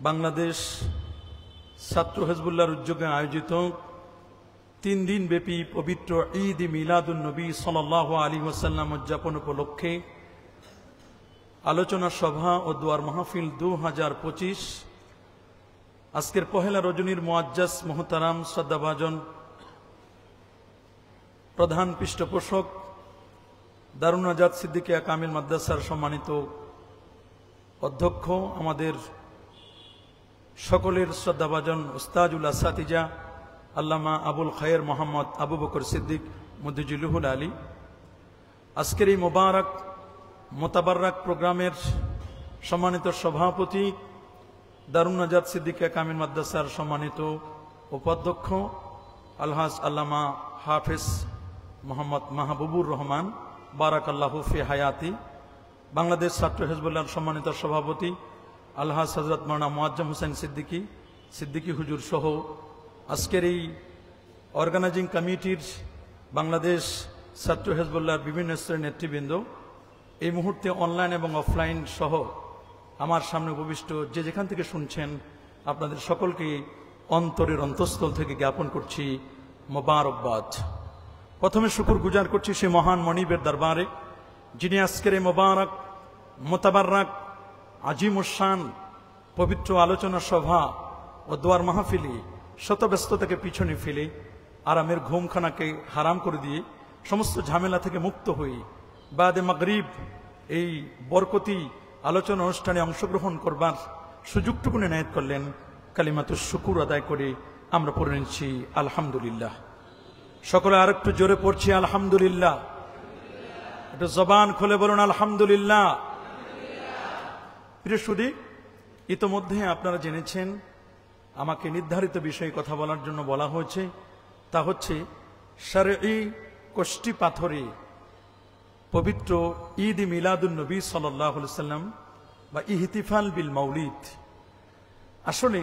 বাংলাদেশ ছাত্র হিজবুল্লাহর উদ্যোগে আয়োজিত 3 দিন ব্যাপী পবিত্র ঈদ মিলাদুন নবী সাল্লাল্লাহু আলাইহি ওয়াসাল্লাম উদযাপন উপলক্ষে আলোচনা সভা ও দোয়ার মাহফিল 2025 আজকের পহেলা রজনীর মুআজ্জাজ মুহতারাম শ্রদ্ধাভাজন প্রধান পৃষ্ঠপোষক দারুন নাজাত সিদ্দিকিয়া কামিল মাদ্রাসার সম্মানিত অধ্যক্ষ, আমাদের সকলের শ্রদ্ধাভাজন উস্তাজুল আসাতিজা আল্লামা আবুল খায়ের মোহাম্মদ আবু বকর সিদ্দিক মুদ্দিজুলুহুল আলী, আজকের এই মোবারক মোতাবারক প্রোগ্রামের সম্মানিত সভাপতি দারুন নাজাত সিদ্দিকিয়া কামিল মাদ্রাসার সম্মানিত উপাধ্যক্ষ আলহাজ আল্লামা হাফেজ মোহাম্মদ মাহবুবুর রহমান বারাকাল্লাহু ফি হায়াতি, বাংলাদেশ ছাত্র হিজবুল্লাহর সম্মানিত সভাপতি আলহাজ হযরত মাওলানা মুআজ্জম হোসেন সিদ্দিকী হুজুর সহ আজকের এই অর্গানাইজিং কমিটির বাংলাদেশ ছাত্র হিজবুল্লাহর বিভিন্ন স্তরের নেতৃবৃন্দ, এই মুহূর্তে অনলাইন এবং অফলাইন সহ আমার সামনে উপবিষ্ট যে যেখান থেকে শুনছেন, আপনাদের সকলকে অন্তরের অন্তঃস্থল থেকে জ্ঞাপন করছি মোবারকবাদ। প্রথমে শুকর গুজার করছি সে মহান মনিবের দরবারে, যিনি আজকের এই মোবারক মোতাবারক আজিমুশান পবিত্র আলোচনা সভা ও দোয়ার মাহফিলে শত ব্যস্ততাকে পিছনে ফেলে আরামের ঘুমখানাকে হারাম করে দিয়ে সমস্ত ঝামেলা থেকে মুক্ত হয়ে বাদে মাগরিব এই বরকতি আলোচনা অনুষ্ঠানে অংশগ্রহণ করবার সুযোগটুকু এনায়েত করলেন। কালিমাতুশ শুকুর আদায় করে আমরা পড়ে নিচ্ছি আলহামদুলিল্লাহ। সকলে আরেকটু জোরে পড়ছি আলহামদুলিল্লাহ। একটু জবান খুলে বলুন আলহামদুলিল্লাহ। প্রিয় সুধী, ইতোমধ্যে আপনারা জেনেছেন আমাকে নির্ধারিত বিষয়ে কথা বলার জন্য বলা হয়েছে, তা হচ্ছে শারঈ কষ্টি পাথরে পবিত্র ঈদ মিলাদুন নবী সাল্লাল্লাহু আলাইহি ওয়াসাল্লাম বা ইহতিফাল বিল মাউলিদ। আসলে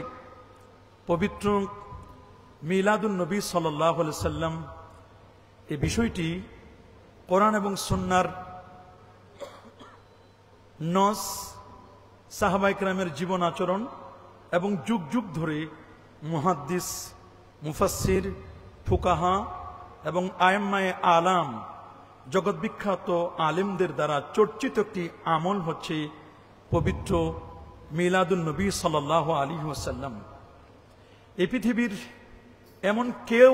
পবিত্র মিলাদুন নবী সাল্লাল্লাহু আলাইহি ওয়াসাল্লাম এই বিষয়টি কোরআন এবং সুন্নাহর নস, সাহাবায়ে কেরামের জীবন আচরণ এবং যুগ যুগ ধরে মুহাদ্দিস, মুফাসসির, ফুকাহা এবং আইম্মায়ে আলাম জগৎ বিখ্যাত আলেমদের দ্বারা চর্চিত একটি আমল হচ্ছে পবিত্র মিলাদুন নবী সাল্লাল্লাহু আলাইহি ওয়াসাল্লাম। এই পৃথিবীর এমন কেউ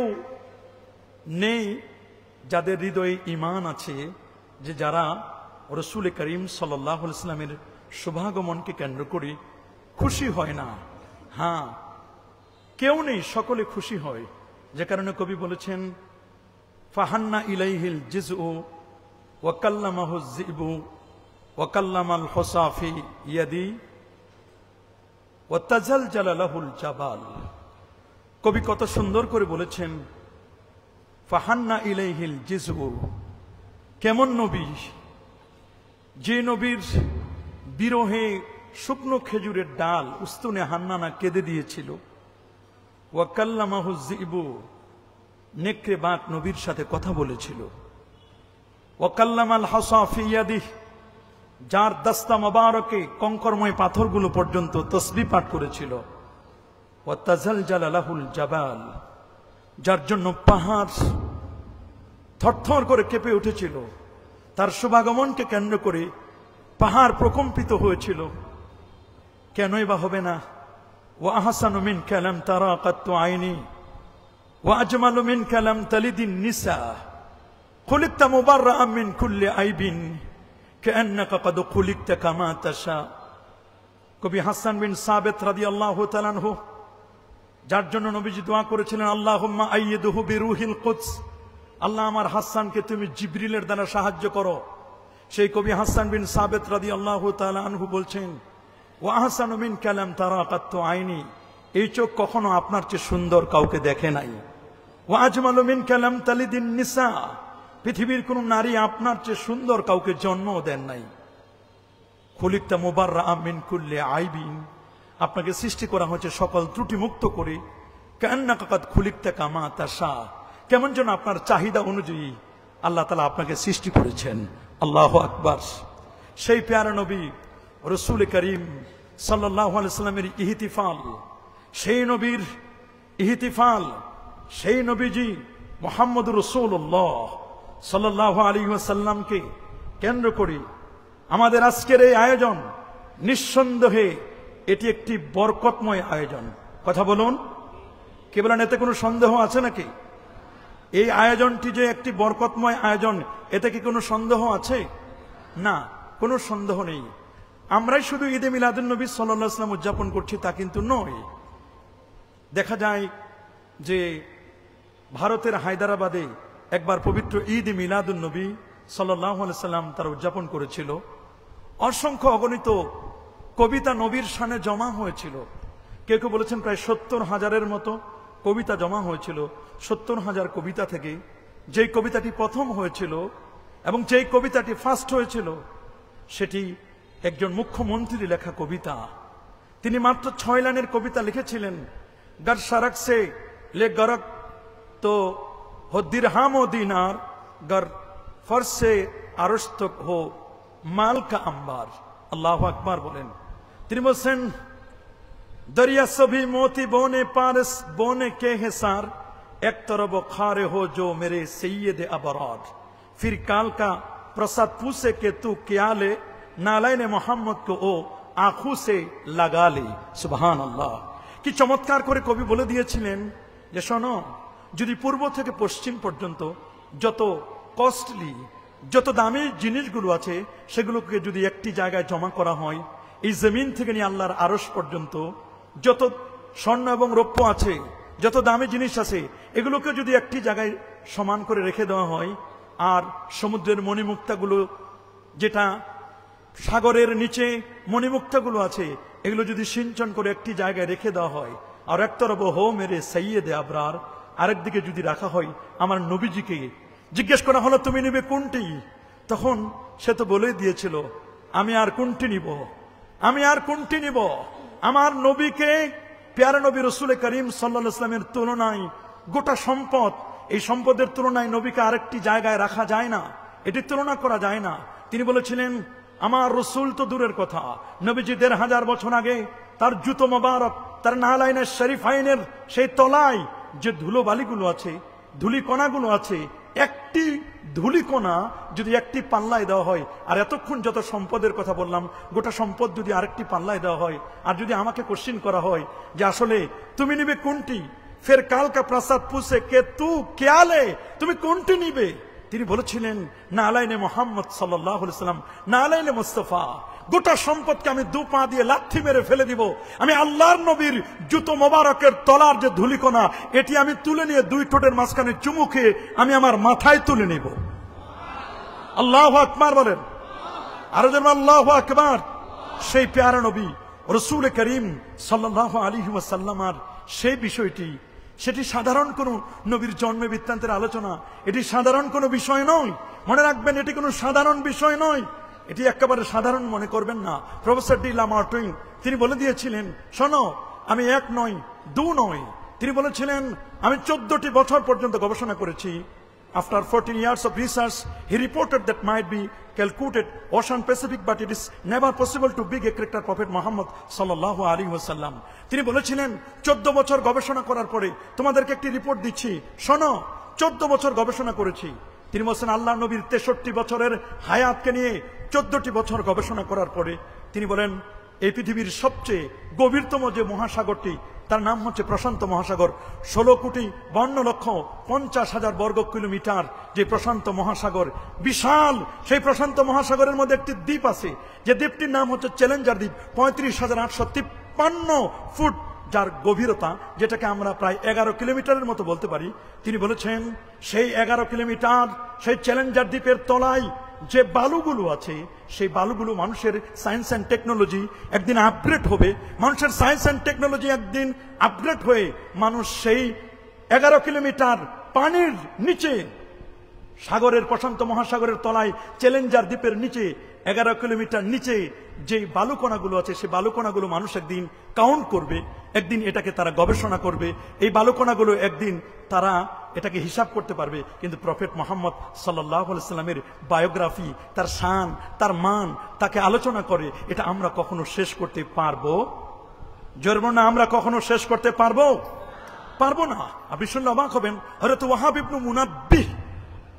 নেই যাদের হৃদয়ে ঈমান আছে যে যারা রাসূল করিম সাল্লাল্লাহু আলাইহি ওয়াসাল্লামের শুভাগমনকে কেন্দ্র করে খুশি হয় না। হ্যাঁ, কেউ নেই, সকলে খুশি হয়। যে কারণে কবি বলেছেন, ফাহান্না ইলাইহিল জিজউ ওয়া কাল্লামাহু যিবু ওয়া কাল্লামাল হুসাফি ইয়াদি ওয়া তাজালজালা লাহুল জাবাল। কবি কত সুন্দর করে বলেছেন, ফাহান্না ইলাইহিল জিজউ, কেমন নবী, যে নবীর বিরহে শুকনো খেজুরের ডাল উস্তুনে হান্নানা কেঁদে দিয়েছিল। ওয়া কাল্লামাহু যিবু, নেকড়ে বাঘ নবীর সাথে কথা বলেছিল। ওয়া কাল্লামাল হুসাফি ইয়াদি, যার দস্তা মোবারকে কঙ্করময় পাথরগুলো পর্যন্ত তসবিহ পাঠ করেছিল। ওয়া তাজালজালা লাহুল জাবাল, যার জন্য পাহাড় থরথর করে কেঁপে উঠেছিল। তার শুভাগমনকে কেন্দ্র করে পাহাড় প্রকম্পিত হয়েছিল। কেনই বা হবে না? ওয়া আহসানু মিনকা লাম তারা কাত্তু আইনি ওয়া আজমালু মিনকা লাম তালিদিন নিসা খুলিকতা মুবাররাআন মিন কুল্লি আইবিন কাআন্নাকা ক্বাদ খুলিকতা কামা তাশা। কবি হাসান বিন সাবিত রাদিয়াল্লাহু তাআলা আনহু, যার জন্য নবীজি দোয়া করেছিলেন, আল্লাহুম্মা আইয়িদহু বিরূহিল কুদস, আল্লাহ আমার হাসানকে তুমি জিবরিলের দ্বারা সাহায্য করো। সেই কবি হাসান বিন সাবিত রাদিয়াল্লাহু তাআলা আনহু বলছেন, ওয়া আহসানু মিনকা লাম তারা কাত্তু আইনি, এই চোখ কখনো আপনার চেয়ে সুন্দর কাউকে দেখে নাই। ওয়া আজমালু মিনকা লাম তালিদিন নিসা, পৃথিবীর কোন নারী আপনার চেয়ে সুন্দর কাউকে জন্মও দেন নাই। খুলিকতা মুবাররাআন মিন কুল্লি আইবিন, আপনাকে সৃষ্টি করা হয়েছে সকল ত্রুটি মুক্ত করে। কাআন্নাকা ক্বাদ খুলিকতা কামা তাশা, কেমন যেন আপনার চাহিদা অনুযায়ী আল্লাহ তাআলা আপনাকে সৃষ্টি করেছেন। আল্লাহু আকবার। সেই প্যারা নবী রাসূল করিম সাল্লাল্লাহু আলাইহি সাল্লামের ইহতিফাল, সেই নবীর ইহতিফাল, সেই নবীজি মুহাম্মদুর রাসূলুল্লাহ সাল্লাল্লাহু আলাইহি ওয়াসাল্লামকে কেন্দ্র করে আমাদের আজকের এই আয়োজন, নিঃসন্দেহে এটি একটি বরকতময় আয়োজন। কথা বলুন, কে বলেন এতে কোনো সন্দেহ আছে নাকি? এই আয়োজনটি যে একটি বরকতময় আয়োজন, এতে কি কোনো সন্দেহ আছে? না, কোনো সন্দেহ নেই। আমরাই শুধু ঈদে মিলাদুন নবী সাল্লাল্লাহু আলাইহি ওয়াসাল্লাম উদযাপন করছি তা কিন্তু নয়। দেখা যায় যে ভারতের হায়দ্রাবাদে একবার পবিত্র ঈদ মিলাদুন নবী সাল্লাল্লাহু আলাইহি ওয়াসাল্লাম তারা উদযাপন করেছিল। অসংখ্য অগণিত কবিতা নবীর শানে জমা হয়েছিল। কেউ কেউ বলেছেন প্রায় 70,000-এর মতো কবিতা জমা হয়েছিল। 70,000 কবিতা থেকে যেই কবিতাটি প্রথম হয়েছিল এবং যেই কবিতাটি ফার্স্ট হয়েছিল, সেটি একজন মুখ্যমন্ত্রী লেখা কবিতা। তিনি মাত্র 6 লাইনের কবিতা লিখেছিলেন। গর সড়ক সে লে গরক তো হো দিরহাম ও দিনার, গর ফর্শ সে আরশ তক হো মাল কা আম্বার। আল্লাহু আকবার বলেন। তিনি বলছেন, दरिया सभी मोती बोने पारस बोने के हिसार, एक तरफ खारे हो जो मेरे सैयद अबरार, फिर काल का प्रसाद पूछे के तू क्या ले, नालायन मोहम्मद को ओ आंखों से लगा ले। सुबहान अल्लाह। কি চমৎকার করে কবি বলে দিয়েছিলেন যে শোনো, যদি পূর্ব থেকে পশ্চিম পর্যন্ত যত কস্টলি, যত দামি জিনিসগুলো আছে, সেগুলোকে যদি একটি জায়গায় জমা করা হয়, এই জমিন থেকে নিয়ে আল্লাহর আরশ পর্যন্ত যত স্বর্ণ এবং রৌপ্য আছে, যত দামি জিনিস আছে, এগুলোকে যদি একটি জায়গায় সমান করে রেখে দেওয়া হয়, আর সমুদ্রের মণিমুক্তাগুলো, যেটা সাগরের নিচে মণিমুক্তাগুলো আছে, এগুলো যদি সিঞ্চন করে একটি জায়গায় রেখে দেওয়া হয়, আর একতরফ হো মেরে সৈয়দে আবরার, আরেকদিকে যদি রাখা হয় আমার নবীজিকে, জিজ্ঞেস করা হলো তুমি নেবে কোনটি? তখন সে তো বলেই দিয়েছিল, আমি আর কোনটি নিব, আমি আর কোনটি নিব? আমার নবীকে, প্যারা নবী রাসূল করিম সাল্লাল্লাহু আলাইহি ওয়াসাল্লামের তুলনায় গোটা সম্পদ, এই সম্পদের তুলনায় নবীকে আরেকটি জায়গায় রাখা যায় না, এটি তুলনা করা যায় না। তিনি বলেছিলেন, আমার রসুল তো দূরের কথা, নবীজি 1500 বছর আগে তার জুতো মোবারক, তার নালাইনের শরীফাইনের সেই তলায় যে ধুলো বালিগুলো আছে, ধুলিকণাগুলো আছে, একটি ধুলিকণা যদি একটি পাল্লায় দেওয়া হয়, আর এতক্ষণ যত সম্পদের কথা বললাম, গোটা সম্পদ যদি আরেকটি পাল্লায় দেওয়া হয়, আর যদি আমাকে কোশ্চিন করা হয় যে আসলে তুমি নিবে কোনটি, ফের কাল কা প্রসাদ পুছে কে তু কেয়ালে, তুমি কোনটি নিবে? তিনি বলেছিলেন, না আলাইনে মোহাম্মদ সাল্লাল্লাহু আলাইহি ওয়াসাল্লাম, না আলাইনে মুস্তাফা। গোটা সম্পদকে আমি 2 পা দিয়ে লাথি মেরে ফেলে দিব, আমি আল্লাহর নবীর জুতো মোবারকের তলার যে ধুলিকণা, এটি আমি তুলে নিয়ে 2 ঠোঁটের মাঝখানে চুমু খেয়ে আমি আমার মাথায় তুলে নিব। আল্লাহু আকবার বলেন, আরো যেন আল্লাহু আকবার। সেই প্যারা নবী রাসূল করিম সাল্লাল্লাহু আলাইহি ওয়াসাল্লামের সেই বিষয়টি, সেটি সাধারণ কোন নবীর জন্মে বৃত্তান্তের আলোচনা, এটি সাধারণ কোনো বিষয় নয়। মনে রাখবেন, এটি কোনো সাধারণ বিষয় নয়, এটি একেবারে সাধারণ মনে করবেন না। প্রফেসর ডি লা মার্টিন তিনি বলে দিয়েছিলেন, শোনো, আমি 1 নয় 2 নয়, তিনি বলেছিলেন আমি 14টি বছর পর্যন্ত গবেষণা করেছি। After 14 years of research, he reported that might be calculated ocean Pacific, but it is never possible to big a character Prophet Muhammad sallallahu alaihi wasallam. তিনি বলেছিলেন 14 বছর গবেষণা করার পরে তোমাদেরকে একটি রিপোর্ট দিচ্ছি, শোনো, 14 বছর গবেষণা করেছি। তিনি বলেছেন আল্লাহ নবীর 63 বছরের হায়াতকে নিয়ে 14টি বছর গবেষণা করার পরে তিনি বলেন, এই পৃথিবীর সবচেয়ে গভীরতম যে মহাসাগরটি, তার নাম হচ্ছে প্রশান্ত মহাসাগর। 16,52,50,000 বর্গ কিলোমিটার যে প্রশান্ত মহাসাগর, বিশাল সেই প্রশান্ত মহাসাগরের মধ্যে একটি দ্বীপ আছে, যে দ্বীপটির নাম হচ্ছে চ্যালেঞ্জার দ্বীপ। 35,853 ফুট যার গভীরতা, যেটাকে আমরা প্রায় 11 কিলোমিটারের মতো বলতে পারি। তিনি বলেছেন সেই 11 কিলোমিটার সেই চ্যালেঞ্জার দ্বীপের তলায় যে বালুগুলো আছে, সেই বালুগুলো মানুষের সায়েন্স অ্যান্ড টেকনোলজি একদিন আপগ্রেড হবে, মানুষের সায়েন্স অ্যান্ড টেকনোলজি একদিন আপগ্রেড হয়ে মানুষ সেই 11 কিলোমিটার পানির নিচে, সাগরের প্রশান্ত মহাসাগরের তলায় চ্যালেঞ্জার দ্বীপের নিচে 11 কিলোমিটার নিচে যে বালুকণাগুলো আছে, সেই বালুকণাগুলো মানুষ একদিন কাউন্ট করবে, একদিন এটাকে তারা গবেষণা করবে, এই বালুকণাগুলো একদিন তারা এটাকে হিসাব করতে পারবে। কিন্তু প্রফেট মুহাম্মদ সাল্লাল্লাহু আলাইহি ওয়াসাল্লামের বায়োগ্রাফি, তার শান, তার মান, তাকে আলোচনা করে, এটা আমরা কখনো শেষ করতে পারবো? জোরে না, আমরা কখনো শেষ করতে পারবো? পারবো না। আপনি শুনলে অবাক হবেন, হযরত ওয়াহাব ইবনে মুনাব্বিহ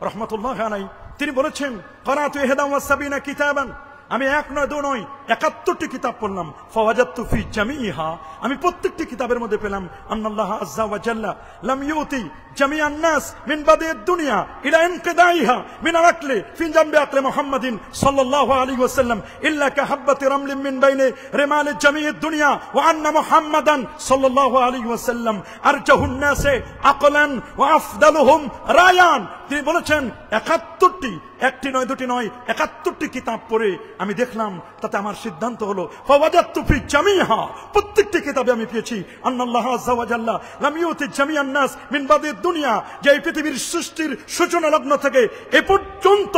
রাহমাতুল্লাহি আলাইহি তিনি বলেছেন, ক্বরাতু 71 কিতাবান, আমি 1 নয় 2 নয় 71টি কিতাব পড়লাম। ফাওয়াজাতু ফি জামিইহা, আমি প্রত্যেকটি কিতাবের মধ্যে পেলাম আল্লাহ আযজা ওয়া জাল্লা লাম ইউতি জামিআন নাস মিন বাদিদ দুনিয়া ইলা ইনকিদাইহা মিন আল-আকলি ফি জামবি আকলি মুহাম্মাদিন সাল্লাল্লাহু আলাইহি ওয়াসাল্লাম ইল্লা কাহাব্বাতি রামলিন মিন বাইনি রিমাল জামিইদ দুনিয়া ওয়া আন্না মুহাম্মাদান সাল্লাল্লাহু আলাইহি ওয়াসাল্লাম আরজাহুন নাসে আকলান ওয়া আফদালুহুম রায়ান। তিনি বলেছেন 71টি, 1টি নয় 2টি নয় 71টি কিতাব পড়ে আমি দেখলাম, তাতে আমার সিদ্ধান্ত হলো ফাওয়াজাতু ফি জামিহা, প্রত্যেকটি কিতাবে আমি পেয়েছি আল্লাহ আযজা ওয়া জাল্লা লাম ইউতি জামিআন নাস মিন বাদিদ দুনিয়া, যে এই পৃথিবীর সৃষ্টির সূচনা লগ্ন থেকে এ পর্যন্ত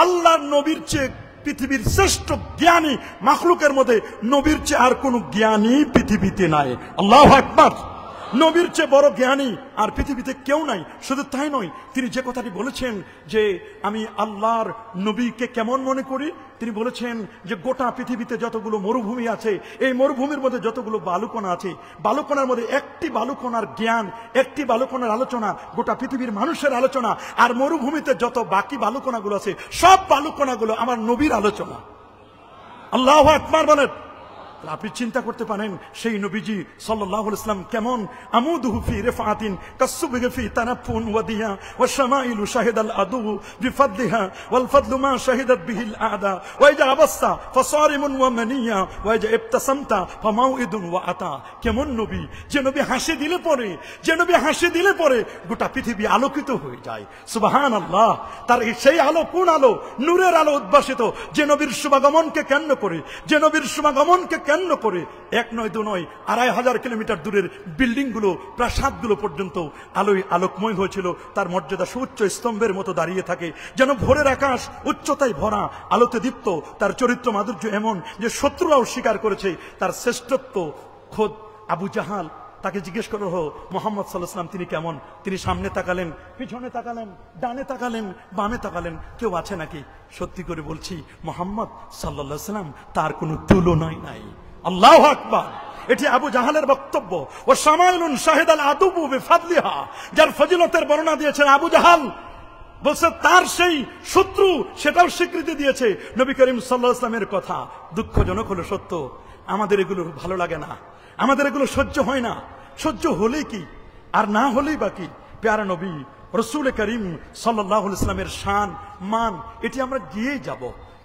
আল্লাহর নবীর চেয়ে পৃথিবীর শ্রেষ্ঠ জ্ঞানী মাখলুকের মধ্যে নবীর চেয়ে আর কোন জ্ঞানী পৃথিবীতে নাই। আল্লাহু আকবার। নবীর চেয়ে বড় জ্ঞানী আর পৃথিবীতে কেউ নাই। শুধু তাই নয়, তিনি যে কথাটি বলেছেন যে আমি আল্লাহর নবীকে কেমন মনে করি, তিনি বলেছেন যে গোটা পৃথিবীতে যতগুলো মরুভূমি আছে, এই মরুভূমির মধ্যে যতগুলো বালুকণা আছে, বালুকণার মধ্যে একটি বালুকণার জ্ঞান, একটি বালুকণার আলোচনা গোটা পৃথিবীর মানুষের আলোচনা, আর মরুভূমিতে যত বাকি বালুকণাগুলো আছে সব বালুকণাগুলো আমার নবীর আলোচনা। আল্লাহু আকবার বলেন। আপনি চিন্তা করতে পারেন সেই নবীজি সাল্লাল্লাহু আলাইহি ওয়াসাল্লাম কেমন। আমুদুহু ফি রিফাতিন কাসসুবহি ফি তানাফফুন ওয়াদিয়া ওয়া শামাইলু শাহিদাল আদু বিফদলিহা ওয়াল ফাদলু মা শাহিদাত বিহিল আদা ওয়া ইজা আবাসতা ফাসারিমুন ওয়া মানিয়া ওয়া ইজা ইবতাসামতা ফামাউইদুন ওয়া আতা। কেমন নবী, যে নবী হাসি দিলে পরে, যে নবী হাসি দিলে পরে গোটা পৃথিবী আলোকিত হয়ে যায়। সুবহানাল্লাহ। তার সেই আলো কোন আলো? নূরের আলো উদ্ভাসিত। যে নবীর শুভাগমনকে কেন্দ্র করে, যে নবীর শুভাগমনকে কেন্দ্র করে 1 নয় 2 নয় 2500 কিলোমিটার দূরের বিল্ডিং গুলো, প্রাসাদগুলো পর্যন্ত আলোয় আলোকময় হয়েছিল। তার মর্যাদা সুউচ্চ স্তম্ভের মতো দাঁড়িয়ে থাকে, যেন ভোরের আকাশ উচ্চতায় ভরা, আলোতে দীপ্ত। তার চরিত্র মাধুর্য এমন যে শত্রুরাও স্বীকার করেছে তার শ্রেষ্ঠত্ব। খোদ আবু জাহাল, তাকে জিজ্ঞেস করা হলো মুহাম্মদ সাল্লাল্লাহু আলাইহি ওয়াসাল্লাম তিনি কেমন? তিনি সামনে তাকালেন, পিছনে তাকালেন, ডানে তাকালেন, বামে তাকালেন, কেউ আছে নাকি? সত্যি করে বলছি, মুহাম্মদ সাল্লাল্লাহু আলাইহি ওয়াসাল্লাম তার কোনো তুলনাই নাই। আল্লাহু আকবার। এটি আবু জাহালের বক্তব্য। ও শামাইলুন শাহিদাল আদু বিফাদলিহা, যার ফজিলতের বর্ণনা দিয়েছেন আবু জাহাল, বলছে তার সেই শত্রু সেটাও স্বীকৃতি দিয়েছে নবী করিম সাল্লাল্লাহু আলাইহি ওয়াসাল্লামের কথা। দুঃখজনক হলো সত্য, আমাদের এগুলো ভালো লাগে না, আমাদের এগুলো সহ্য হয় না। সহ্য হলেই কি আর না হলেই বাকি। প্যারা নবী রাসূল করিম সাল্লাল্লাহু আলাইহি ওয়াসাল্লামের শান মান এটি আমরা গিয়েই যাব।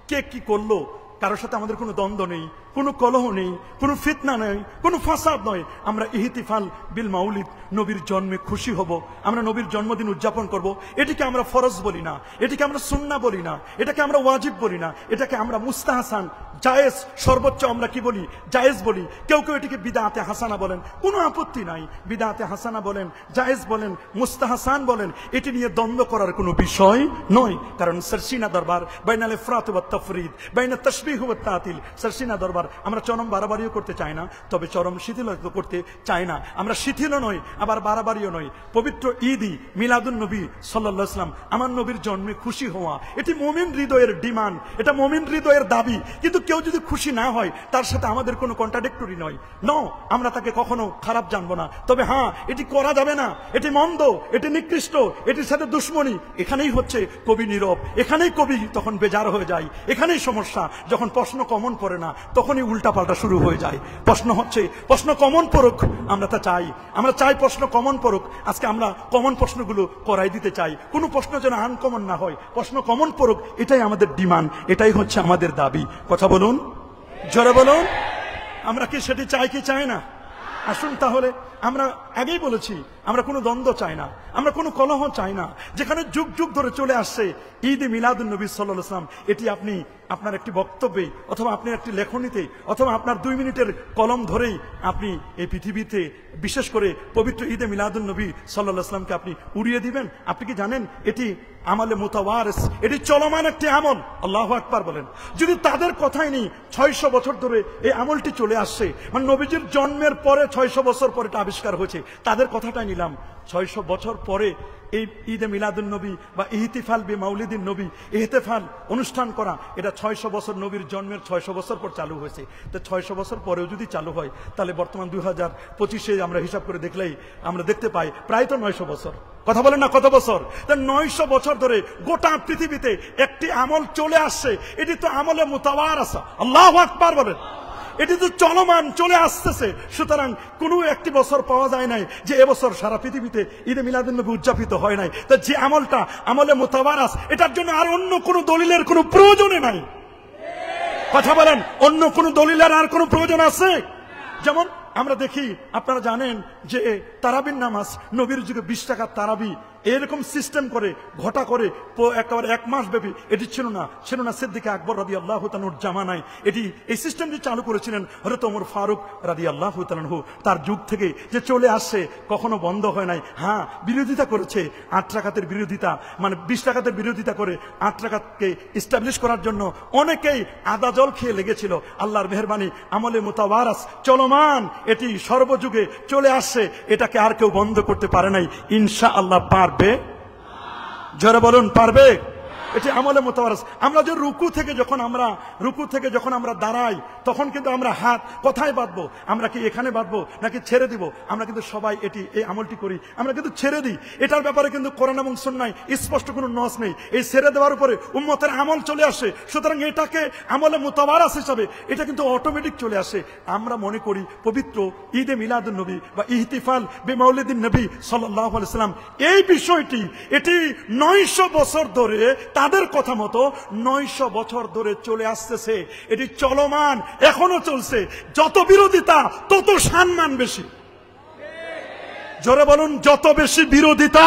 কে কি করলো কারোর সাথে আমাদের কোনো দ্বন্দ্ব নেই, কোনো কলহ নেই, কোনো ফিতনা নেই, কোনো ফাসাদ নয়। আমরা ইহতিফাল বিল মাউলিদ, নবীর জন্মে খুশি হব, আমরা নবীর জন্মদিন উদযাপন করব। এটিকে আমরা ফরজ বলি না, এটিকে আমরা সুন্নাহ বলি না, এটাকে আমরা ওয়াজিব বলি না, এটাকে আমরা মুস্তাহসান জায়েজ, সর্বোচ্চ আমরা কি বলি? জায়েজ বলি। কেউ কেউ এটিকে বিদআতে হাসানা বলেন, কোনো আপত্তি নাই। বিদআতে হাসানা বলেন, জায়েজ বলেন, মুস্তাহসান বলেন, এটি নিয়ে দ্বন্দ্ব করার কোনো বিষয় নয়। কারণ সরসিনা দরবার বাইনাল ইফরাত ওয়াত তাফরিদ, বাইনা তাশবিহ ওয়াত তাতিল। সরসিনা দরবার আমরা চরম বাড়াবাড়িও করতে চাই না, তবে চরম শিথিল করতে চাই না। আমরা শিথিলও নই, আবার বাড়াবাড়িও নই। পবিত্র ঈদই মিলাদুন নবী সাল্লাল্লাহু আলাইহি ওয়াসাল্লাম, আমার নবীর জন্মে খুশি হওয়া, এটি মুমিন হৃদয়ের ডিমান্ড, এটা মুমিন হৃদয়ের দাবি। কিন্তু কেউ যদি খুশি না হয় তার সাথে আমাদের কোনো কন্ট্রাডিক্টরি নয়। আমরা তাকে কখনো খারাপ জানবো না। তবে হ্যাঁ, এটি করা যাবে না, এটি মন্দ, এটি নিকৃষ্ট, এটির সাথে দুশ্মনী। এখানেই হচ্ছে কবি নীরব, এখানেই কবি তখন বেজার হয়ে যায়, এখানেই সমস্যা। যখন প্রশ্ন কমন পড়ে না তখনই উল্টা পাল্টা শুরু হয়ে যায়। প্রশ্ন হচ্ছে প্রশ্ন কমন পড়ুক, আমরা তা চাই, আমরা চাই প্রশ্ন কমন পড়ুক। আজকে আমরা কমন প্রশ্নগুলো করাই দিতে চাই, কোনো প্রশ্ন যেন আনকমন না হয়, প্রশ্ন কমন পড়ুক, এটাই আমাদের ডিমান্ড, এটাই হচ্ছে আমাদের দাবি। কথা বলুন, জোরে বলুন। আমরা কি সেটি চাই কি চাই না? আসুন তাহলে, আমরা আগেই বলেছি আমরা কোনো দ্বন্দ্ব চাই না, আমরা কোনো কলহ চাই না। যেখানে যুগ যুগ ধরে চলে আসছে ঈদে মিলাদুন নবী সাল্লাল্লাহু আলাইহি ওয়াসাল্লাম, এটি আপনি আপনার একটি বক্তব্যে অথবা আপনার একটি লেখনীতে অথবা আপনার 2 মিনিটের কলম ধরেই আপনি এই পৃথিবীতে বিশেষ করে পবিত্র ঈদে মিলাদুন নবী সাল্লাল্লাহু আলাইহি ওয়াসাল্লামকে আপনি উড়িয়ে দিবেন। আপনি কি জানেন এটি আমলে মুতাওয়ারিস, এটি চলমান একটি আমল। আল্লাহু আকবার বলেন। যদি তাদের কথাই নেই, 600 বছর ধরে এই আমলটি চলে আসছে, মানে নবীজির জন্মের পরে 600 বছর পরে এটা আবিষ্কার হয়েছে, তাদের কথাটাই নিলাম। 600 বছর পরে এই ঈদে মিলাদুন নবী বা ইহতিফাল বি মাউলিদিন নবী, ইহতিফাল অনুষ্ঠান করা, এটা 600 বছর, নবীর জন্মের 600 বছর পর চালু হয়েছে। তো 600 বছর পরেও যদি চালু হয়, তাহলে বর্তমান 2025-এ আমরা হিসাব করে দেখলেই আমরা দেখতে পাই প্রায় তো 900 বছর। কথা বলেন না, কত বছর? 900 বছর ধরে গোটা পৃথিবীতে একটি আমল চলে আসছে। এটি তো আমলে মুতাওয়ারিস। আল্লাহু আকবার বলেন। এটি তো চলমান, চলে আসতেছে। সুতরাং কোনো একটি বছর পাওয়া যায় নাই যে এবছর সারা পৃথিবীতে ঈদে মিলাদুন নবী উদযাপিত হয় নাই। তা যে আমলটা আমলে মুতাওয়ারিস, এটার জন্য আর অন্য কোনো দলিলের কোনো প্রয়োজনই নাই। কথা বলেন, অন্য কোনো দলিলের আর কোনো প্রয়োজন আছে? যেমন আমরা দেখি, আপনারা জানেন যে তারাবির নামাজ, নবীর যুগে 20 টাকার তারাবি এরকম সিস্টেম করে ঘটা করে একেবারে 1 মাস ব্যাপী, এটি ছিল না সিদ্দিক আকবর রাদিয়াল্লাহু তাআলার জামানায়। এটি এই সিস্টেমটি চালু করেছিলেন হযরত ওমর ফারুক রাদিয়াল্লাহু তাআলা। তার যুগ থেকে যে চলে আসছে, কখনো বন্ধ হয় নাই। হ্যাঁ, বিরোধিতা করেছে, 8 রাকাতের বিরোধিতা, মানে 20 রাকাতের বিরোধিতা করে 8 রাকাতকে এস্টাবলিশ করার জন্য অনেকেই আদা জল খেয়ে লেগেছিল। আল্লাহর মেহেরবানি, আমলে মুতাওয়ারিস চলমান, এটি সর্বযুগে চলে আসছে, এটাকে আর কেউ বন্ধ করতে পারে নাই। ইনশাআল্লাহ পারবে। জোরে বলুন, পারবে? এটি আমলে মুতাওয়ারিস। আমরা যে রুকু থেকে যখন আমরা দাঁড়াই, তখন কিন্তু আমরা হাত কোথায় বাঁধবো? আমরা কি এখানে বাঁধবো নাকি ছেড়ে দিব? আমরা কিন্তু সবাই এই আমলটি করি, আমরা কিন্তু ছেড়ে দিই। এটার ব্যাপারে কিন্তু কোরআন এবং সুন্নাহয় স্পষ্ট কোনো নস নেই। এই ছেড়ে দেওয়ার উপরে উম্মতের আমল চলে আসে। সুতরাং এটাকে আমলে মুতাওয়ারিস হিসাবে এটা কিন্তু অটোমেটিক চলে আসে। আমরা মনে করি পবিত্র ঈদে মিলাদুন নবী বা ইহতিফাল বি মাউলিদিন নবী সাল্লাল্লাহু আলাইহি সাল্লাম, এই বিষয়টি এটি 900 বছর ধরে, তাদের কথা মতো 900 বছর ধরে চলে আসতেছে। এটি চলমান, এখনো চলছে। যত বিরোধিতা তত সম্মান বেশি। জোরে বলুন, যত বেশি বিরোধিতা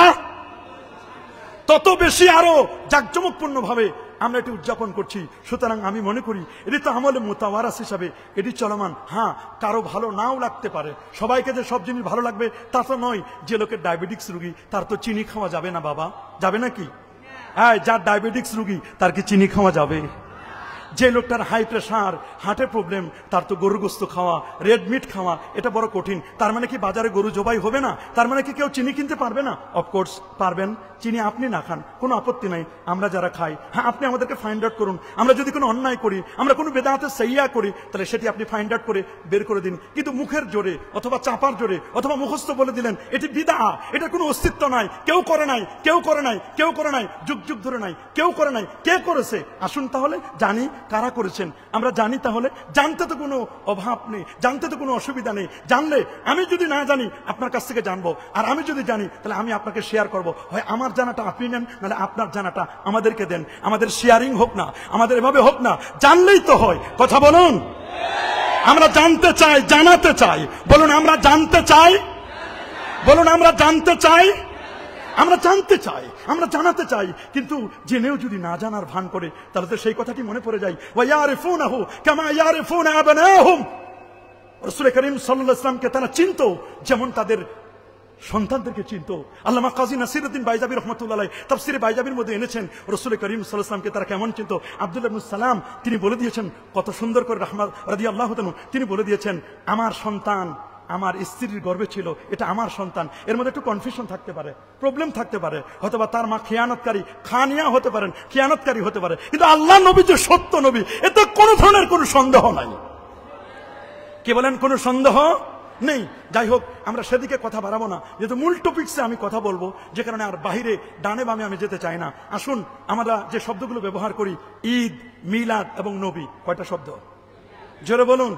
তত বেশি আরো জাঁকজমকপূর্ণ ভাবে আমরা এটি উদযাপন করছি। সুতরাং আমি মনে করি এটি তো আমলে মুতাওয়ারিস হিসাবে এটি চলমান। হ্যাঁ, কারো ভালো নাও লাগতে পারে, সবাইকে যে সব জিনিস ভালো লাগবে তা তো নয়। যে লোকের ডায়াবেটিক্স রোগী, তার তো চিনি খাওয়া যাবে না বাবা, যাবে নাকি? হ্যাঁ, যার ডায়াবেটিক্স রোগী তার কি চিনি খাওয়া যাবে? যে লোকটার হাই প্রেশার, হার্টের প্রবলেম, তার তো গরুর গোস্ত খাওয়া, রেড মিট খাওয়া এটা বড় কঠিন। তার মানে কি বাজারে গরু জবাই হবে না? তার মানে কি কেউ চিনি কিনতে পারবে না? অফকোর্স পারবেন। চিনি আপনি না খান, কোনো আপত্তি নাই। আমরা যারা খাই, হ্যাঁ, আপনি আমাদেরকে ফাইন্ড আউট করুন। আমরা যদি কোনো অন্যায় করি, আমরা কোনো বেদাতে সাইয়া করি, তাহলে সেটি আপনি ফাইন্ড আউট করে বের করে দিন। কিন্তু মুখের জোরে অথবা চাপার জোরে অথবা মুখস্থ বলে দিলেন এটি বিদআ, এটার কোনো অস্তিত্ব নাই, কেউ করে নাই, যুগ যুগ ধরে নাই, কেউ করে নাই। কে করেছে? আসুন তাহলে জানি কারা করেছেন। আমরা জানি, তাহলে জানতে তো কোনো অভাব নেই, জানতে তো কোনো অসুবিধা নেই। জানলে, আমি যদি না জানি আপনার কাছ থেকে জানবো, আর আমি যদি জানি তাহলে আমি আপনাকে শেয়ার করবো। হয় আমার জানাটা আপনি নেন, নাহলে আপনার জানাটা আমাদেরকে দেন। আমাদের শেয়ারিং হোক না, আমাদের এভাবে হোক না, জানলেই তো হয়। কথা বলুন। আমরা জানতে চাই, জানাতে চাই। বলুন আমরা জানতে চাই, বলুন আমরা জানতে চাই, আমরা জানতে চাই, আমরা জানাতে চাই। কিন্তু জেনেও যদি না জানার ভান করে, তাহলে তো সেই কথাটি মনে পড়ে যায়, ওয়া ইয়ারিফুনাহু কামা ইয়ারিফুনা আবনাহুম। রাসূল করিম সাল্লাল্লাহু আলাইহি ওয়াসাল্লামকে তারা চিনতো যেমন তাদের সন্তানদেরকে চিনতো। আল্লামা কাজী নাসিরউদ্দিন বাইজাবি রাহমাতুল্লাহ আলাইহি তাফসীরে বাইজাবির মধ্যে এনেছেন রাসূল করিম সাল্লাল্লাহু আলাইহি ওয়াসাল্লামকে তারা কেমন চিনতো। আব্দুল্লাহ ইবনে সালাম তিনি বলে দিয়েছেন, কত সুন্দর করে রাহমাত রাদিয়াল্লাহু তাআলা তিনি বলে দিয়েছেন, আমার সন্তান আমার স্ত্রীর গর্ভে ছিল, এটা আমার সন্তান। এর মধ্যে একটু কনফিউশন থাকতে পারে, প্রবলেম থাকতে পারে, হয়তোবা তার মা খেয়ানতকারী, খানিয়া হতে পারেন, খেয়ানতকারী হতে পারে, কিন্তু আল্লাহ নবী যে সত্য নবী, এতে কোনো ধরনের কোনো সন্দেহ নাই। কে বলেন কোনো সন্দেহ নেই? যাই হোক, আমরা সেদিকে কথা বাড়াবো না, যেহেতু মূল টপিকসে আমি কথা বলবো, যে কারণে আর বাহিরে ডানে বামে আমি যেতে চাই না। আসুন, আমরা যে শব্দগুলো ব্যবহার করি, ঈদ, মিলাদ এবং নবী, কয়টা শব্দ? জোরে বলুন,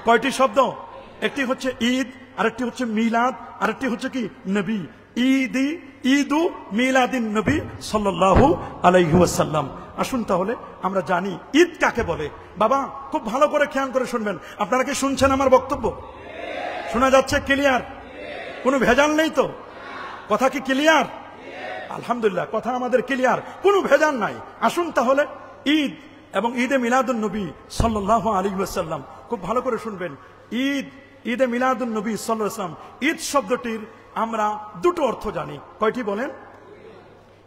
কয়টি শব্দ? একটি হচ্ছে ঈদ, আরেকটি হচ্ছে মিলাদ, আরেকটি হচ্ছে কি নবী। ঈদু মিলাদিন নবী সাল্লাল্লাহু আলাইহি ওয়াসাল্লাম। আসুন তাহলে আমরা জানি ঈদ কাকে বলে। বাবা খুব ভালো করে খেয়াল করে শুনবেন। আপনারা কি শুনছেন আমার বক্তব্য? শোনা যাচ্ছে? ক্লিয়ার? কোনো ভেজাল নেই তো? কথা কি ক্লিয়ার? আলহামদুলিল্লাহ, কথা আমাদের ক্লিয়ার, কোনো ভেজাল নাই। আসুন তাহলে ঈদ এবং ঈদে মিলাদুন নবী সাল্লাল্লাহু আলাইহি ওয়াসাল্লাম, খুব ভালো করে শুনবেন। ঈদে মিলাদুন নবী সাল্লাল্লাহু আলাইহি ওয়াসাল্লাম, ঈদ শব্দটির আমরা দুটো অর্থ জানি। কয়টি বলেন?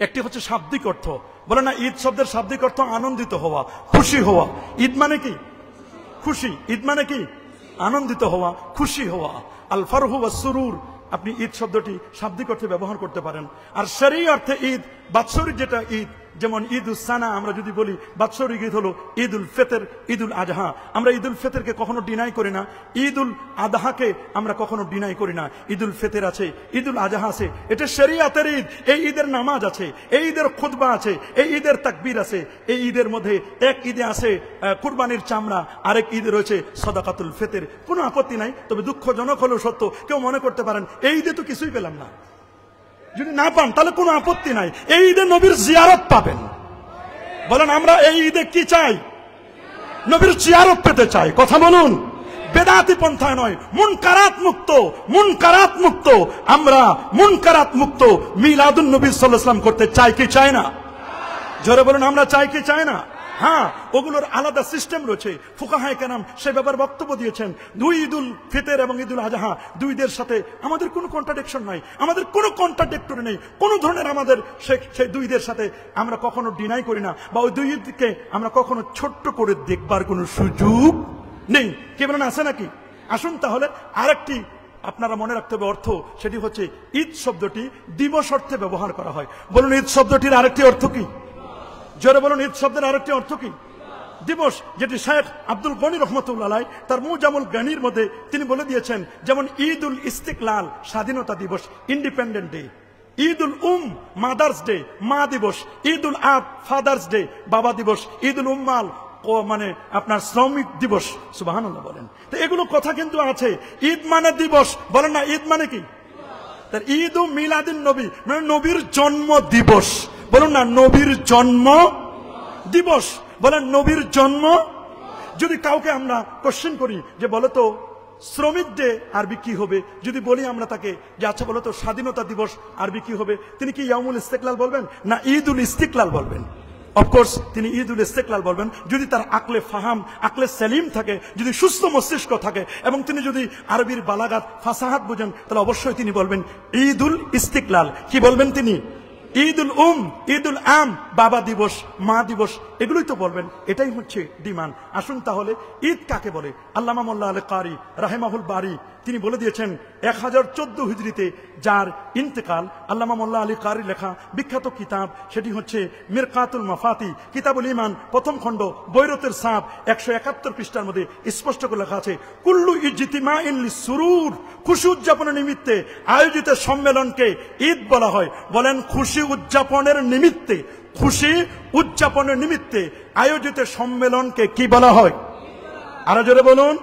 একটি হচ্ছে শাব্দিক অর্থ, বলে না ঈদ শব্দের শাব্দিক অর্থ আনন্দিত হওয়া, খুশি হওয়া। ঈদ মানে কি? খুশি। ঈদ মানে কি? আনন্দিত হওয়া, খুশি হওয়া। আল ফারহু ওয়াস সুরুর, আপনি ঈদ শব্দটি শাব্দিক অর্থে ব্যবহার করতে পারেন। আর শরঈ অর্থে ঈদ, বাৎসরিক যেটা ঈদ, যেমন ঈদুস সানা আমরা যদি বলি, বাৎসরিক ঈদ হলো ঈদুল ফিতর, ঈদুল আজহা। আমরা ঈদুল ফিতরকে কখনো ডিনাই করি না, ঈদুল আজহাকে আমরা কখনো ডিনাই করি না। ঈদুল ফিতর আছে, ঈদুল আজহা আছে, এটা শরীয়তের ঈদ। এই ঈদের নামাজ আছে, এই ঈদের খুতবা আছে, এই ঈদের তাকবীর আছে। এই ঈদের মধ্যে এক ঈদে আছে কুরবানির চামড়া, আরেক ঈদে রয়েছে সাদাকাতুল ফিতর। কোনো আপত্তি নাই, তবে দুঃখজনক হলেও সত্য, কেউ মনে করতে পারেন এই ঈদে তো কিছুই পেলাম না। যদি না পান তাহলে কোনো আপত্তি নাই, এই ঈদে নবীর জিয়ারত পাবেন। বলেন আমরা এই ঈদে কি চাই? নবীর জিয়ারত পেতে চাই। কথা বলুন, বেদাতি পন্থায় নয়, মুনকারাত মুক্ত, মুনকারাত মুক্ত। আমরা মুনকারাত মুক্ত মিলাদুন নবী সাল্লাল্লাহু আলাইহি ওয়াসাল্লাম করতে চাই কি চাই না? জোরে বলুন, আমরা চাই কি চাই না? হ্যাঁ, ওগুলোর আলাদা সিস্টেম রয়েছে। ফুকাহায়ে কেরাম সে ব্যাপারে বক্তব্য দিয়েছেন। দুই ঈদুল ফিতর এবং ঈদুল আজহা, দুইদের সাথে আমাদের কোনো কন্ট্রাডিকশন নাই, আমাদের কোনো কন্ট্রাডিক্টরি নেই, কোনো ধরনের আমাদের সেই দুইদের সাথে আমরা কখনো ডিনাই করি না, বা ওই দুই ঈদকে আমরা কখনো ছোট্ট করে দেখবার কোনো সুযোগ নেই। কে বলেন আছে নাকি? আসুন তাহলে আরেকটি আপনারা মনে রাখতে হবে অর্থ, সেটি হচ্ছে ঈদ শব্দটি দিবস অর্থে ব্যবহার করা হয়। বলুন ঈদ শব্দটির আরেকটি অর্থ কি? জোরে বলুন, ঈদ শব্দের আরেকটি অর্থ কি? দিবস, যেটি শেখ আব্দুল গনি রহমতুল্লাহ আলাইহি তার মুজামুল গানির মধ্যে তিনি বলে দিয়েছেন। যেমন ঈদুল ইস্তিকলাল, স্বাধীনতা দিবস, ইন্ডিপেন্ডেন্ট ডে। ঈদুল মাদার্স ডে, মা দিবস। ঈদুল আব, ফাদার্স ডে, বাবা দিবস। ঈদুল উম্মাল, মানে আপনার শ্রমিক দিবস। সুবহানাল্লাহ বলেন। তো এগুলো কথা কিন্তু আছে। ঈদ মানে দিবস, বলেন না ঈদ মানে কি? তার ঈদ ও মিলাদুন নবী মানে নবীর জন্ম দিবস। বলুন না নবীর জন্ম দিবস, বলেন নবীর জন্ম। যদি কাউকে আমরা কোশ্চেন করি যে বলো তো শ্রমিক ডে আরবি কি হবে, যদি বলি আমরা তাকে যে আচ্ছা বলো তো স্বাধীনতা দিবস আরবি কি হবে, তিনি কি ইয়াউমুল ইস্তিকলাল বলবেন না ঈদুল ইস্তিকলাল বলবেন? অফকোর্স তিনি ঈদুল ইস্তিকলাল বলবেন, যদি তার আকলে ফাহাম, আকলে সেলিম থাকে, যদি সুস্থ মস্তিষ্ক থাকে, এবং তিনি যদি আরবির বালাগাত, ফাসাহাত বুঝেন, তাহলে অবশ্যই তিনি বলবেন ঈদুল ইস্তিকলাল। কি বলবেন তিনি? ঈদুল ঈদুল আম, বাবা দিবস, মা দিবস, এগুলোই তো বলবেন। এটাই হচ্ছে ডিমান্ড। আসুন তাহলে ঈদ কাকে বলে? আল্লামা মোল্লা আলী কারি রাহিমাহুল বারি তিনি বলে দিয়েছেন 1014 হিজরিতে যার ইন্তেকাল, আল্লামা মোল্লা আলী কারি লেখা বিখ্যাত কিতাব, সেটি হচ্ছে মিরকাতুল মাফাতি কিতাবুল ঈমান, প্রথম খণ্ড, বৈরতের সাপ, 171 পৃষ্ঠার মধ্যে স্পষ্ট করে লেখা আছে কুল্লু ইজতিমাইন লিসুরুর, খুশি উদযাপনের নিমিত্তে আয়োজিত সম্মেলনকে ঈদ বলা হয়। বলেন খুশি উদযাপনের নিমিত্তে, খুশি উদযাপনের নিমিত্তে আয়োজিত সম্মেলনকে কি বলা হয়? আরো জোরে বলুন।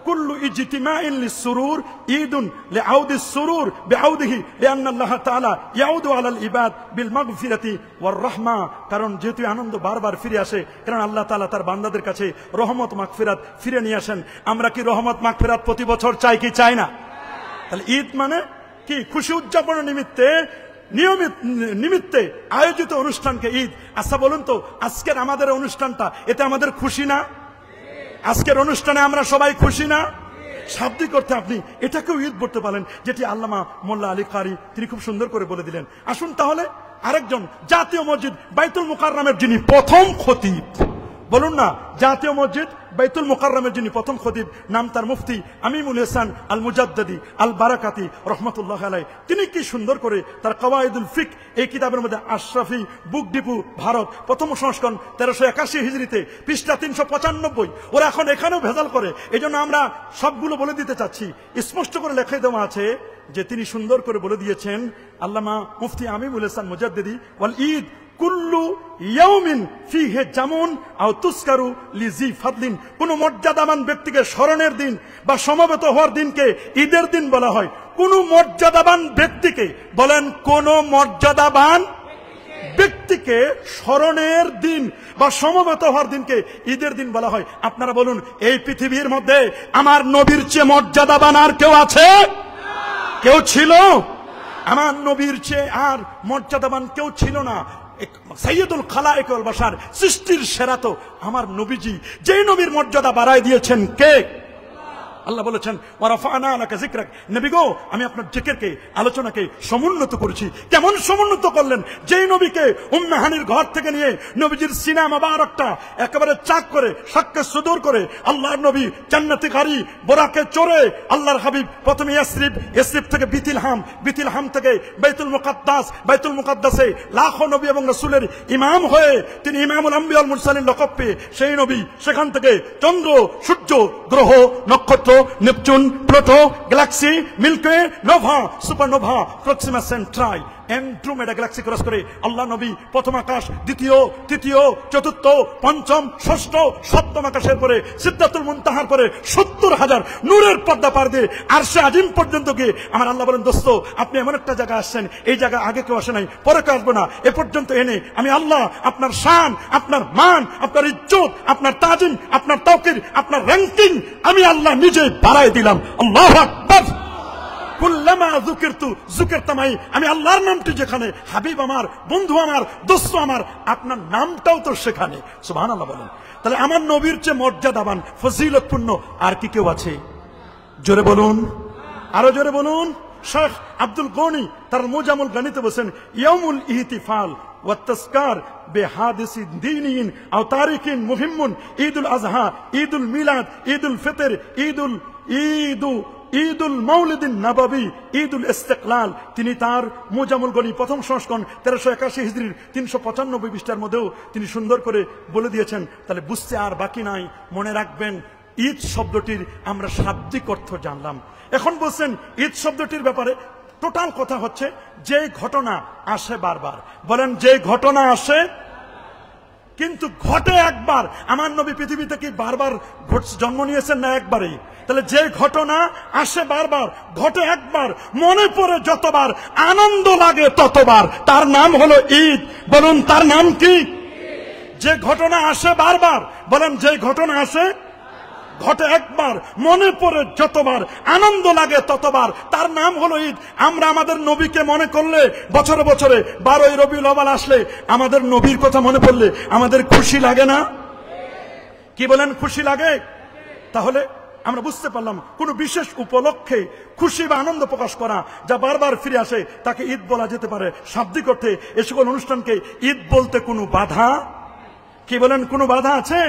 কুল্লু ইজতিমাইন লিসুরুর ঈদুন লিআউদিস সুরুর বিআউদিহি লিআন্না আল্লাহ তাআলা ইয়াউদু আলাল ইবাদ বিল মাগফিরাতি ওয়ার রাহমা। কারণ যেহেতু আনন্দ বারবার ফিরে আসে, কারণ আল্লাহ তাআলা তার বান্দাদের কাছে রহমত মাগফিরাত ফিরে নিয়ে আসেন। আমরা কি রহমত মাগফিরাত প্রতি বছর চাই কি চাই না? তাহলে ঈদ মানে কি? খুশি উদযাপনের নিমিত্তে, নিয়মিত নিমিত্তে আয়োজিত অনুষ্ঠানকে ঈদ। আচ্ছা বলুন তো আজকের আমাদের অনুষ্ঠানটা, এতে আমাদের খুশি না? আজকের অনুষ্ঠানে আমরা সবাই খুশি না? শাব্দিক অর্থে আপনি এটাকেও ঈদ বলতে পারেন, যেটি আল্লামা মোল্লা আলী কারি তিনি খুব সুন্দর করে বলে দিলেন। আসুন তাহলে আরেকজন জাতীয় মসজিদ বাইতুল মুকাররমের যিনি প্রথম খতিব, বলুন না জাতীয় মসজিদ বাইতুল মুকাররমের যিনি প্রথম খতিব, নাম তার মুফতি আমিমুল ইহসান আল মুজাদ্দিদি আল বারাকাতি রহমতুল্লাহ আলাইহি। তিনি কি সুন্দর করে তার কওয়াইদুল ফিক এই কিতাবের মধ্যে, আশরাফি বুক ডিপো ভারত, প্রথম সংস্করণ 1381 হিজরিতে, পৃষ্ঠা 395। ওরা এখন এখানেও ভেজাল করে, এই জন্য আমরা সবগুলো বলে দিতে চাচ্ছি। স্পষ্ট করে লেখা দেওয়া আছে যে তিনি সুন্দর করে বলে দিয়েছেন আল্লামা মুফতি আমিমুল ইহসান মুজাদ্দিদি, ওয়াল ঈদ কুল্লু ইয়াউমিন ফিহি জামুন আও তুসকারু লিজি ফাদলিন। কোন মর্যাদাবান ব্যক্তিকে স্মরণের দিন বা সমবেত হওয়ার দিনকে ঈদের দিন বলা হয়। কোন মর্যাদাবান ব্যক্তিকে, বলেন কোন মর্যাদাবান ব্যক্তিকে স্মরণের দিন বা সমবেত হওয়ার দিনকে ঈদের দিন বলা হয়। আপনারা বলুন এই পৃথিবীর মধ্যে আমার নবীর চেয়ে মর্যাদাবান আর কেউ আছে? কেউ ছিল? আমার নবীর চেয়ে আর মর্যাদাবান কেউ ছিল না। সাইয়্যিদুল খালায়েক ওয়াল বাশার, সৃষ্টির সেরা তো আমার নবীজি। যেই নবীর মর্যাদা বাড়ায় দিয়েছেন কে? আল্লাহ বলেছেন ওয়ারাফা'না লাকা যিকরাক, নবী গো আমি আপনার জিকিরকে, আলোচনাকে সমুন্নত করেছি। কেমন সমুন্নত করলেন? যেই নবীকে উম্মে হানির ঘর থেকে নিয়ে নবীজির সিনা মোবারকটা একেবারে চাক করে সাক্ষ্য সুদূর করে আল্লাহর নবী জান্নাতি গাড়ি বোরাকে চড়ে আল্লাহর হাবিব প্রথমে ইয়াসরিব থেকে বিতিলহাম থেকে বাইতুল মুকাদ্দাস, বাইতুল মুকাদ্দাসে লাখো নবী এবং রাসূলের ইমাম হয়ে তিনি ইমামুল আম্বিয়া ওয়াল মুরসালিন লকব পেয়ে সেই নবী সেখান থেকে চন্দ্র, সূর্য, গ্রহ, নক্ষত্র, Neptune, Pluto, galaxy, Milky Way, nova, supernova, Proxima Centauri, Andromeda galaxy cross করে আল্লাহ নবী প্রথম আকাশ, দ্বিতীয়, তৃতীয়, চতুর্থ, পঞ্চম, ষষ্ঠ, সপ্তম আকাশের পরে সিদরাতুল মুনতাহার পরে 70,000 নূরের পর্দা পার দিয়ে আরশে আজিম পর্যন্ত গিয়ে আমার আল্লাহ বলেন, দোস্ত আপনি এমন একটা জায়গা আসছেন, এই জায়গা আগে কেউ আসে নাই, পরে কেউ আসবো না, এ পর্যন্ত এনে আমি আল্লাহ আপনার শান, আপনার মান, আপনার ইজ্জত, আপনার তাজিম, আপনার তাওকির, আপনার র্যাঙ্কিং আমি আল্লাহ নিজে বাড়াই দিলাম। আল্লাহু আকবার। কুল্লামা যুকিরতু যুকিরতামাই, আমি আল্লাহর নামটি যেখানে, হাবিব আমার, বন্ধু আমার, দোস্ত আমার, আপনার নামটাও তো সেখানে। সুবহানাল্লাহ বলেন। তাহলে আমার নবীর চেয়ে মর্যাদাবান, ফজিলতপূর্ণ আর কি কেউ আছে? জোরে বলুন, আরো জোরে বলুন। শেখ আব্দুল গনি তার মুজামুল গনিতে বলেন, ইয়াউমুল ইহতিফাল ওয়া তাসকার বিহাদিসি দীনিন আও তারিখিন মুহিম্মুন, ঈদুল আযহা, ঈদুল মিলাদ, ঈদুল ফিতর, ঈদুল মাউলিদিন নববী, ঈদুল ইস্তিকলাল। তিনি তার মুজামুল গনি প্রথম সংস্করণ 1381 হিজরির 395 পৃষ্ঠার মধ্যেও তিনি সুন্দর করে বলে দিয়েছেন। তাহলে বুঝতে আর বাকি নাই। মনে রাখবেন, ঈদ শব্দটির আমরা শাব্দিক অর্থ জানলাম। এখন বলছেন ঈদ শব্দটির ব্যাপারে টোটাল কথা হচ্ছে যে ঘটনা আসে বারবার। বলেন, যে ঘটনা আসে কিন্তু ঘটে একবার। আমার নবী পৃথিবীতে কি বারবার জন্ম নিয়েছেন না একবারই? তাহলে যে ঘটনা আসে বারবার, ঘটে একবার, মনে পড়ে যতবার, আনন্দ লাগে ততবার, তার নাম হলো ঈদ। বলুন, তার নাম কি? যে ঘটনা আসে বারবার, বলেন যে ঘটনা আসে, ঘটে একবার, মনে পড়ে যতবার, আনন্দ লাগে ততবার, তার নাম হলো ঈদ। আমরা আমাদের নবীকে মনে করলে, বছরে বছরে 12ই রবিউল আউয়াল আসলে আমাদের নবীর কথা মনে পড়লে আমাদের খুশি লাগে না? কি বলেন, খুশি লাগে? তাহলে আমরা বুঝতে পারলাম কোন বিশেষ উপলক্ষে খুশি বা আনন্দ প্রকাশ করা যা বারবার ফিরে আসে তাকে ঈদ বলা যেতে পারে। শাব্দিক অর্থে এ সকল অনুষ্ঠানকে ঈদ বলতে কোনো বাধা, কি বলেন, কোনো বাধা আছে?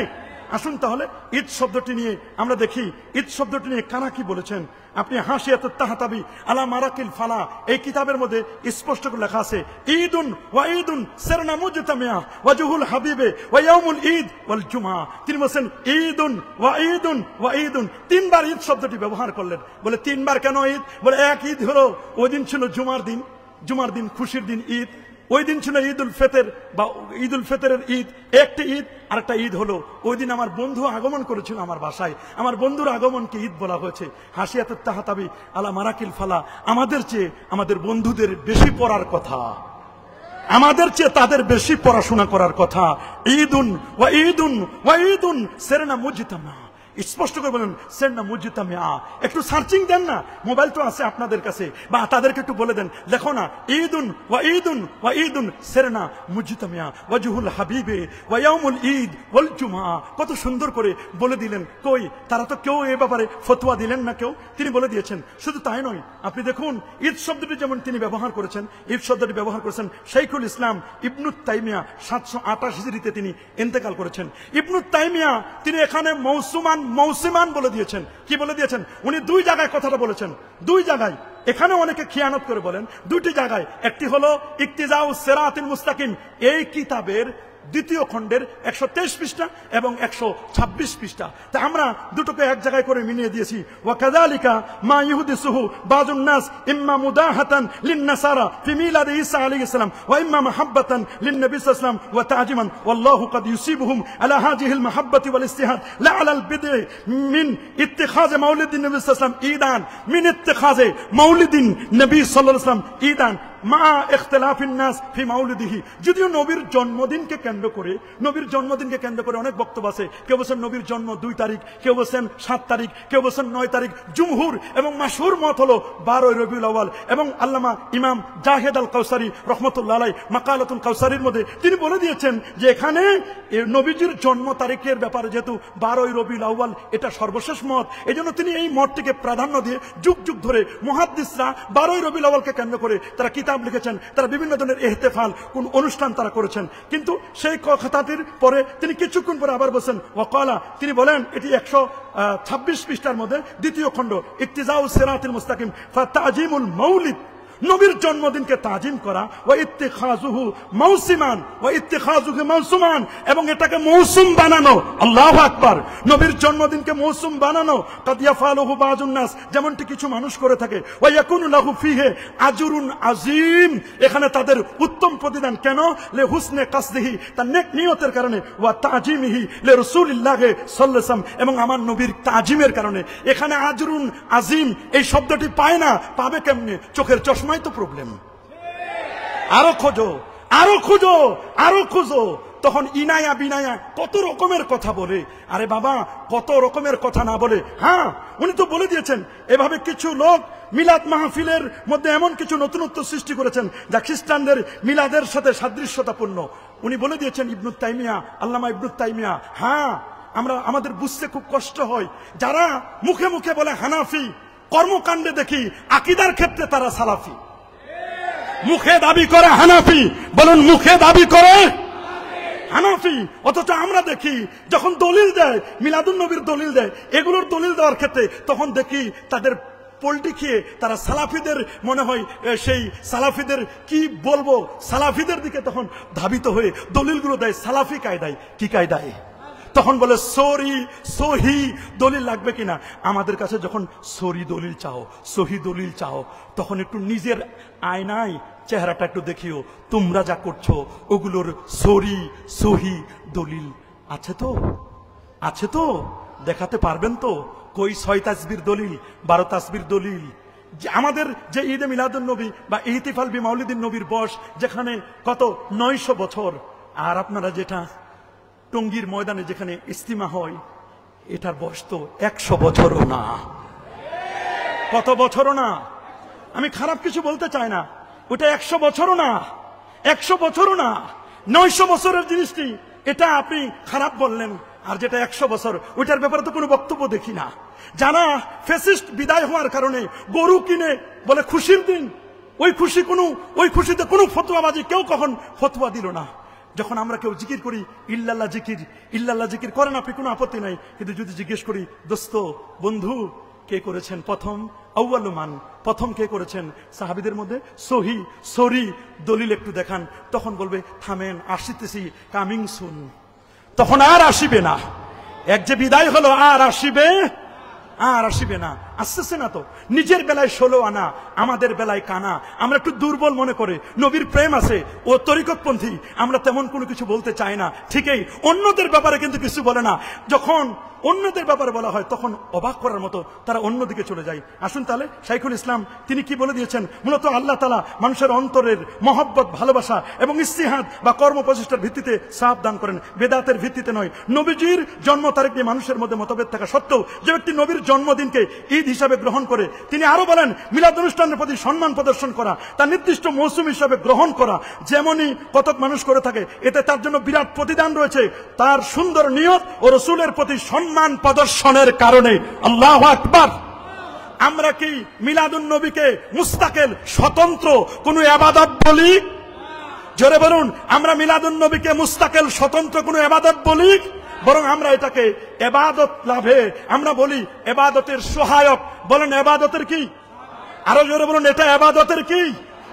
আসুন তাহলে ঈদ শব্দটি নিয়ে আমরা দেখি, ঈদ শব্দটি নিয়ে কারা কি বলেছেন। আপনি হাসিয়াতুত তাহতাবি আলা মারাকিল ফালা এই কিতাবের মধ্যে স্পষ্ট করে লেখা আছে, ঈদুন ওয়া ঈদুন সিরনা মুজতামিয়া ওয়াজহুল হাবিবে ওয়া ইয়াউমুল ঈদ ওয়াল জুমআ। তিনি বলেন ঈদুন ওয়া ঈদুন ওয়া ঈদুন, তিনবার ঈদ শব্দটি ব্যবহার করলেন। বলে তিনবার কেন ঈদ? বলে এক ঈদ হলো ওই দিন ছিল জুমার দিন, খুশির দিন ঈদ। ওই দিন ছিল ঈদুল ফিতর বা ঈদুল ফিতরের ঈদ, একটি ঈদ। আরেকটা ঈদ হলো ওই দিন আমার বন্ধু আগমন করেছিল আমার বাসায়, আমার বন্ধুর আগমনকে ঈদ বলা হয়েছে। হাসিয়াতুত তাহতাবি আলা মারাকিল ফালা, আমাদের চেয়ে আমাদের বন্ধুদের বেশি পড়ার কথা, আমাদের চেয়ে তাদের বেশি পড়াশোনা করার কথা। ঈদুন ওয়া ঈদুন ওয়া ঈদুন সিরনা মুজতামা, স্পষ্ট করে বলেন সিরনা মুজতামিয়া। একটু সার্চিং দেন না, মোবাইল তো আছে আপনাদের কাছে, বা তাদেরকে একটু বলে দেন, লেখো না ঈদুন ওয়া ঈদুন ওয়া ঈদুন সিরনা মুজতামিয়া ওয়াজহুল হাবিবে ওয়া ইয়াউমুল ঈদ ওয়াল জুমআ। কত সুন্দর করে বলে দিলেন। কই, তারা তো কেউ এ ব্যাপারে ফতোয়া দিলেন না, কেউ, তিনি বলে দিয়েছেন। শুধু তাই নয়, আপনি দেখুন ঈদ শব্দটি যেমন তিনি ব্যবহার করেছেন, ঈদ শব্দটি ব্যবহার করেছেন শাইখুল ইসলাম ইবনু তাইমিয়া 728 হিজরিতে তিনি ইন্তেকাল করেছেন। ইবনু তাইমিয়া তিনি এখানে মৌসিমান বলে দিয়েছেন। কি বলে দিয়েছেন? উনি দুই জায়গায় কথাটা বলেছেন, দুই জায়গায়। এখানে অনেকে খিয়ানত করে বলেন, দুইটি জায়গায়। একটি হলো ইক্তিজাউস সিরাতিল মুস্তাকিম এই কিতাবের দ্বিতীয় খণ্ডের 123 পৃষ্ঠা এবং 126 পৃষ্ঠা। তা আমরা দুটোকে এক জায়গায় করে মিলিয়ে দিয়েছি। ওয়া কাযালিকা মা ইহুদিসুহু বাযুন নাস ইম্মা মুদাহাতান লিন-নাসারা ফি মিলাদ ঈসা আলাইহিস সালাম ওয়া ইম্মা মাহাব্বাতান লিন-নবী সাল্লাল্লাহু আলাইহি ওয়াসাল্লাম ওয়া তা'জিমান ওয়াল্লাহু কাদ ইউসিবুহুম আলা হাযিহিল মাহাব্বাতি ওয়াল ইস্তিহাদ লা আলাল বিদ'i মিন ইত্তিখাযি মাউলিদিন নবী সাল্লাল্লাহু আলাইহি ওয়াসাল্লাম ঈদান, মিন ইত্তিখাযি মাউলিদিন নবী সাল্লাল্লাহু আলাইহি ওয়াসাল্লাম ঈদান। মা ইখতিলাফিন নাস ফি মাউলিদিহি, যদিও নবীর জন্মদিনকে কেন্দ্র করে অনেক বক্তব্য আছে। কেউ বলেছেন নবীর জন্ম 2 তারিখ, কেউ বলেছেন 7 তারিখ, কেউ বলেছেন 9 তারিখ। জুমহুর এবং মাশহুর মত হলো 12 রবিউল আউয়াল। এবং আল্লামা ইমাম জাহেদ আল কাউসারি রহমতুল্লাহ আলাইহি মাকালাতুল কাউসারির মধ্যে তিনি বলে দিয়েছেন যে এখানে নবীজির জন্ম তারিখের ব্যাপারে যেহেতু 12 রবিউল আউয়াল এটা সর্বশেষ মত, এজন্য তিনি এই মতটিকে প্রাধান্য দিয়ে যুগ যুগ ধরে মুহাদ্দিসরা 12 রবিউল আউয়ালকে কেন্দ্র করে তারা কিতাব লিখেছেন, তারা বিভিন্ন ধরনের ইহতিফাল কোন অনুষ্ঠান তারা করেছেন। কিন্তু সেই কথাটির পরে তিনি কিছুক্ষণ পরে আবার বলেন ওয়াকালা, তিনি বলেন এটি 126 পৃষ্ঠার মধ্যে দ্বিতীয় খণ্ড, ইক্তিজাউ সিরাতিল মুস্তাকিম ফাতাজিমুল মাউলিদ, নবীর জন্মদিনকে তাজিম করা, ওয়া ইত্তিখাযুহু মাউসিমান ওয়া ইত্তিখাযুহু মাউসুমান, এবং এটাকে মৌসুম বানানো। আল্লাহু আকবার। নবীর জন্মদিনকে মৌসুম বানানো, কাদ ইয়াফালুহু বাযুন নাস, যেমনটি কিছু মানুষ করে থাকে। ওয়া ইয়াকুনু লাহু ফিহি আজরুন আযীম, এখানে তাদের উত্তম প্রতিদান। কেন? লে হুসনে কাসদিহি, তার নেক নিয়তের কারণে। ওয়া তাজিমিহি লি রাসূলিল্লাহ সাল্লাল্লাহু আলাইহি ওয়াসাল্লাম, এবং আমার নবীর তাজিমের কারণে। এখানে আজরুন আযীম এই শব্দটি পায় না, পাবে কেমনে? চোখের চশমা তো প্রবলেম। আরো খোঁজো, আরো খুঁজো, আরো খুঁজো। তখন ইনায়া বিনায়া কত রকমের কথা বলে। আরে বাবা, কত রকমের কথা না বলে। হ্যাঁ, উনি তো বলে দিয়েছেন এভাবে কিছু লোক মিলাদ মাহফিলের মধ্যে এমন কিছু নতুনত্ব সৃষ্টি করেছেন যা খ্রিস্টানদের মিলাদের সাথে সাদৃশ্যতাপূর্ণ। উনি বলে দিয়েছেন ইবনু তাইমিয়া, আল্লামা ইবনু তাইমিয়া। হ্যাঁ, আমাদের বুঝতে খুব কষ্ট হয়, যারা মুখে মুখে বলে হানাফি, কর্মকাণ্ডে দেখি আকীদার ক্ষেত্রে তারা সালাফি। মুখে দাবি করে হানাফি, বলুন মুখে দাবি করে হানাফি, অথচ আমরা দেখি যখন দলিল দেয়, মিলাদুন নবীর দলিল দেয়, এগুলোর দলিল দেওয়ার ক্ষেত্রে তখন দেখি তাদের পোল্টি খেয়ে তারা সালাফিদের মনে হয়, সেই সালাফিদের কি বলবো, সালাফিদের দিকে তখন ধাবিত হয়ে দলিলগুলো দেয় সালাফি কায়দায়। কি কায়দায়? তখন বলে সরি সহি দলিল লাগবে কিনা। আমাদের কাছে যখন সরি দলিল চাও, সহি দলিল চাও, তখন একটু নিজের আয়নায় চেহারাটা একটু দেখিও, তোমরা যা করছো ওগুলোর সরি সহি দলিল আছে তো? আছে তো? দেখাতে পারবেন তো? কই 6 তাসবির দলিল, 12 তাসবির দলিল? আমাদের যে ঈদে মিলাদুন নবী বা ইহতিফাল বি মাউলিদিন নবীর বয়স যেখানে কত 900 বছর, আর আপনারা যেটা টঙ্গীর ময়দানে যেখানে ইস্তিমা হয়, এটার বয়স তো 100 বছরও না। কত বছরও না। আমি খারাপ কিছু বলতে চাই না, ওটা 100 বছরও না, 100 বছরও না। 900 বছরের জিনিসটি এটা আপনি খারাপ বললেন, আর যেটা 100 বছর ওইটার ব্যাপারে তো কোনো বক্তব্য দেখি না। যারা ফ্যাসিস্ট বিদায় হওয়ার কারণে গরু কিনে বলে খুশির দিন, ওই খুশিতে কোনো ফতোয়াবাজি কেউ কখন ফতোয়া দিল না। যখন আমরা কেউ জিকির করি ইল্লাল্লাহ জিকির করেন আপনি, কোনো আপত্তি নাই, কিন্তু যদি জিজ্ঞেস করি দোস্ত বন্ধু কে করেছেন প্রথম, আউয়ালুমান প্রথম কে করেছেন সাহাবীদের মধ্যে, সহি সরি দলিল একটু দেখান, তখন বলবে থামেন আসিতেছি, কামিং সুন। তখন আর আসিবে না, এক যে বিদায় হলো আর আসিবে না। আসতেছে না তো। নিজের বেলায় 16 আনা, আমাদের বেলায় কানা। আমরা একটু দুর্বল মনে করে, নবীর প্রেম আছে, ও তরিকতপন্থী, আমরা তেমন কোনো কিছু বলতে চাই না। ঠিকই, অন্যদের ব্যাপারে কিন্তু কিছু বলে না। যখন অন্যদের ব্যাপারে বলা হয় তখন অবাক করার মতো তারা অন্যদিকে চলে যায়। আসুন তাহলে শাইখুল ইসলাম তিনি কি বলে দিয়েছেন। মূলত আল্লাহ তাআলা মানুষের অন্তরের মহব্বত, ভালোবাসা এবং ইস্তিহাদ বা কর্ম প্রচেষ্টার ভিত্তিতে সাফ দান করেন, বেদাতের ভিত্তিতে নয়। নবীজির জন্ম তারিখ নিয়ে মানুষের মধ্যে মতভেদ থাকা সত্ত্বেও যে ব্যক্তি নবীর জন্মদিনকে ঈদ হিসাবে গ্রহণ করে, তিনি আরো বলেন মিলাদ অনুষ্ঠানের প্রতি সম্মান প্রদর্শন করা, তার নির্দিষ্ট মৌসুম হিসাবে গ্রহণ করা যেমনই কতক মানুষ করে থাকে, এতে তার জন্য বিরাট প্রতিদান রয়েছে। তার সুন্দর নিয়ত ও রাসূলের প্রতি সম্মান প্রদর্শনের কারণে। আল্লাহু আকবার। আমরা কি মিলাদুন নবীকে মুস্তাকিল স্বতন্ত্র কোন ইবাদত বলি? জোরে বলুন, আমরা মিলাদুন নবীকে মুস্তাকিল স্বতন্ত্র কোন ইবাদত বলি? বরং আমরা এটাকে ইবাদত লাভে আমরা বলি ইবাদতের সহায়ক। বলেন ইবাদতের কি? আরো জোরে বলুন, এটা ইবাদতের কি?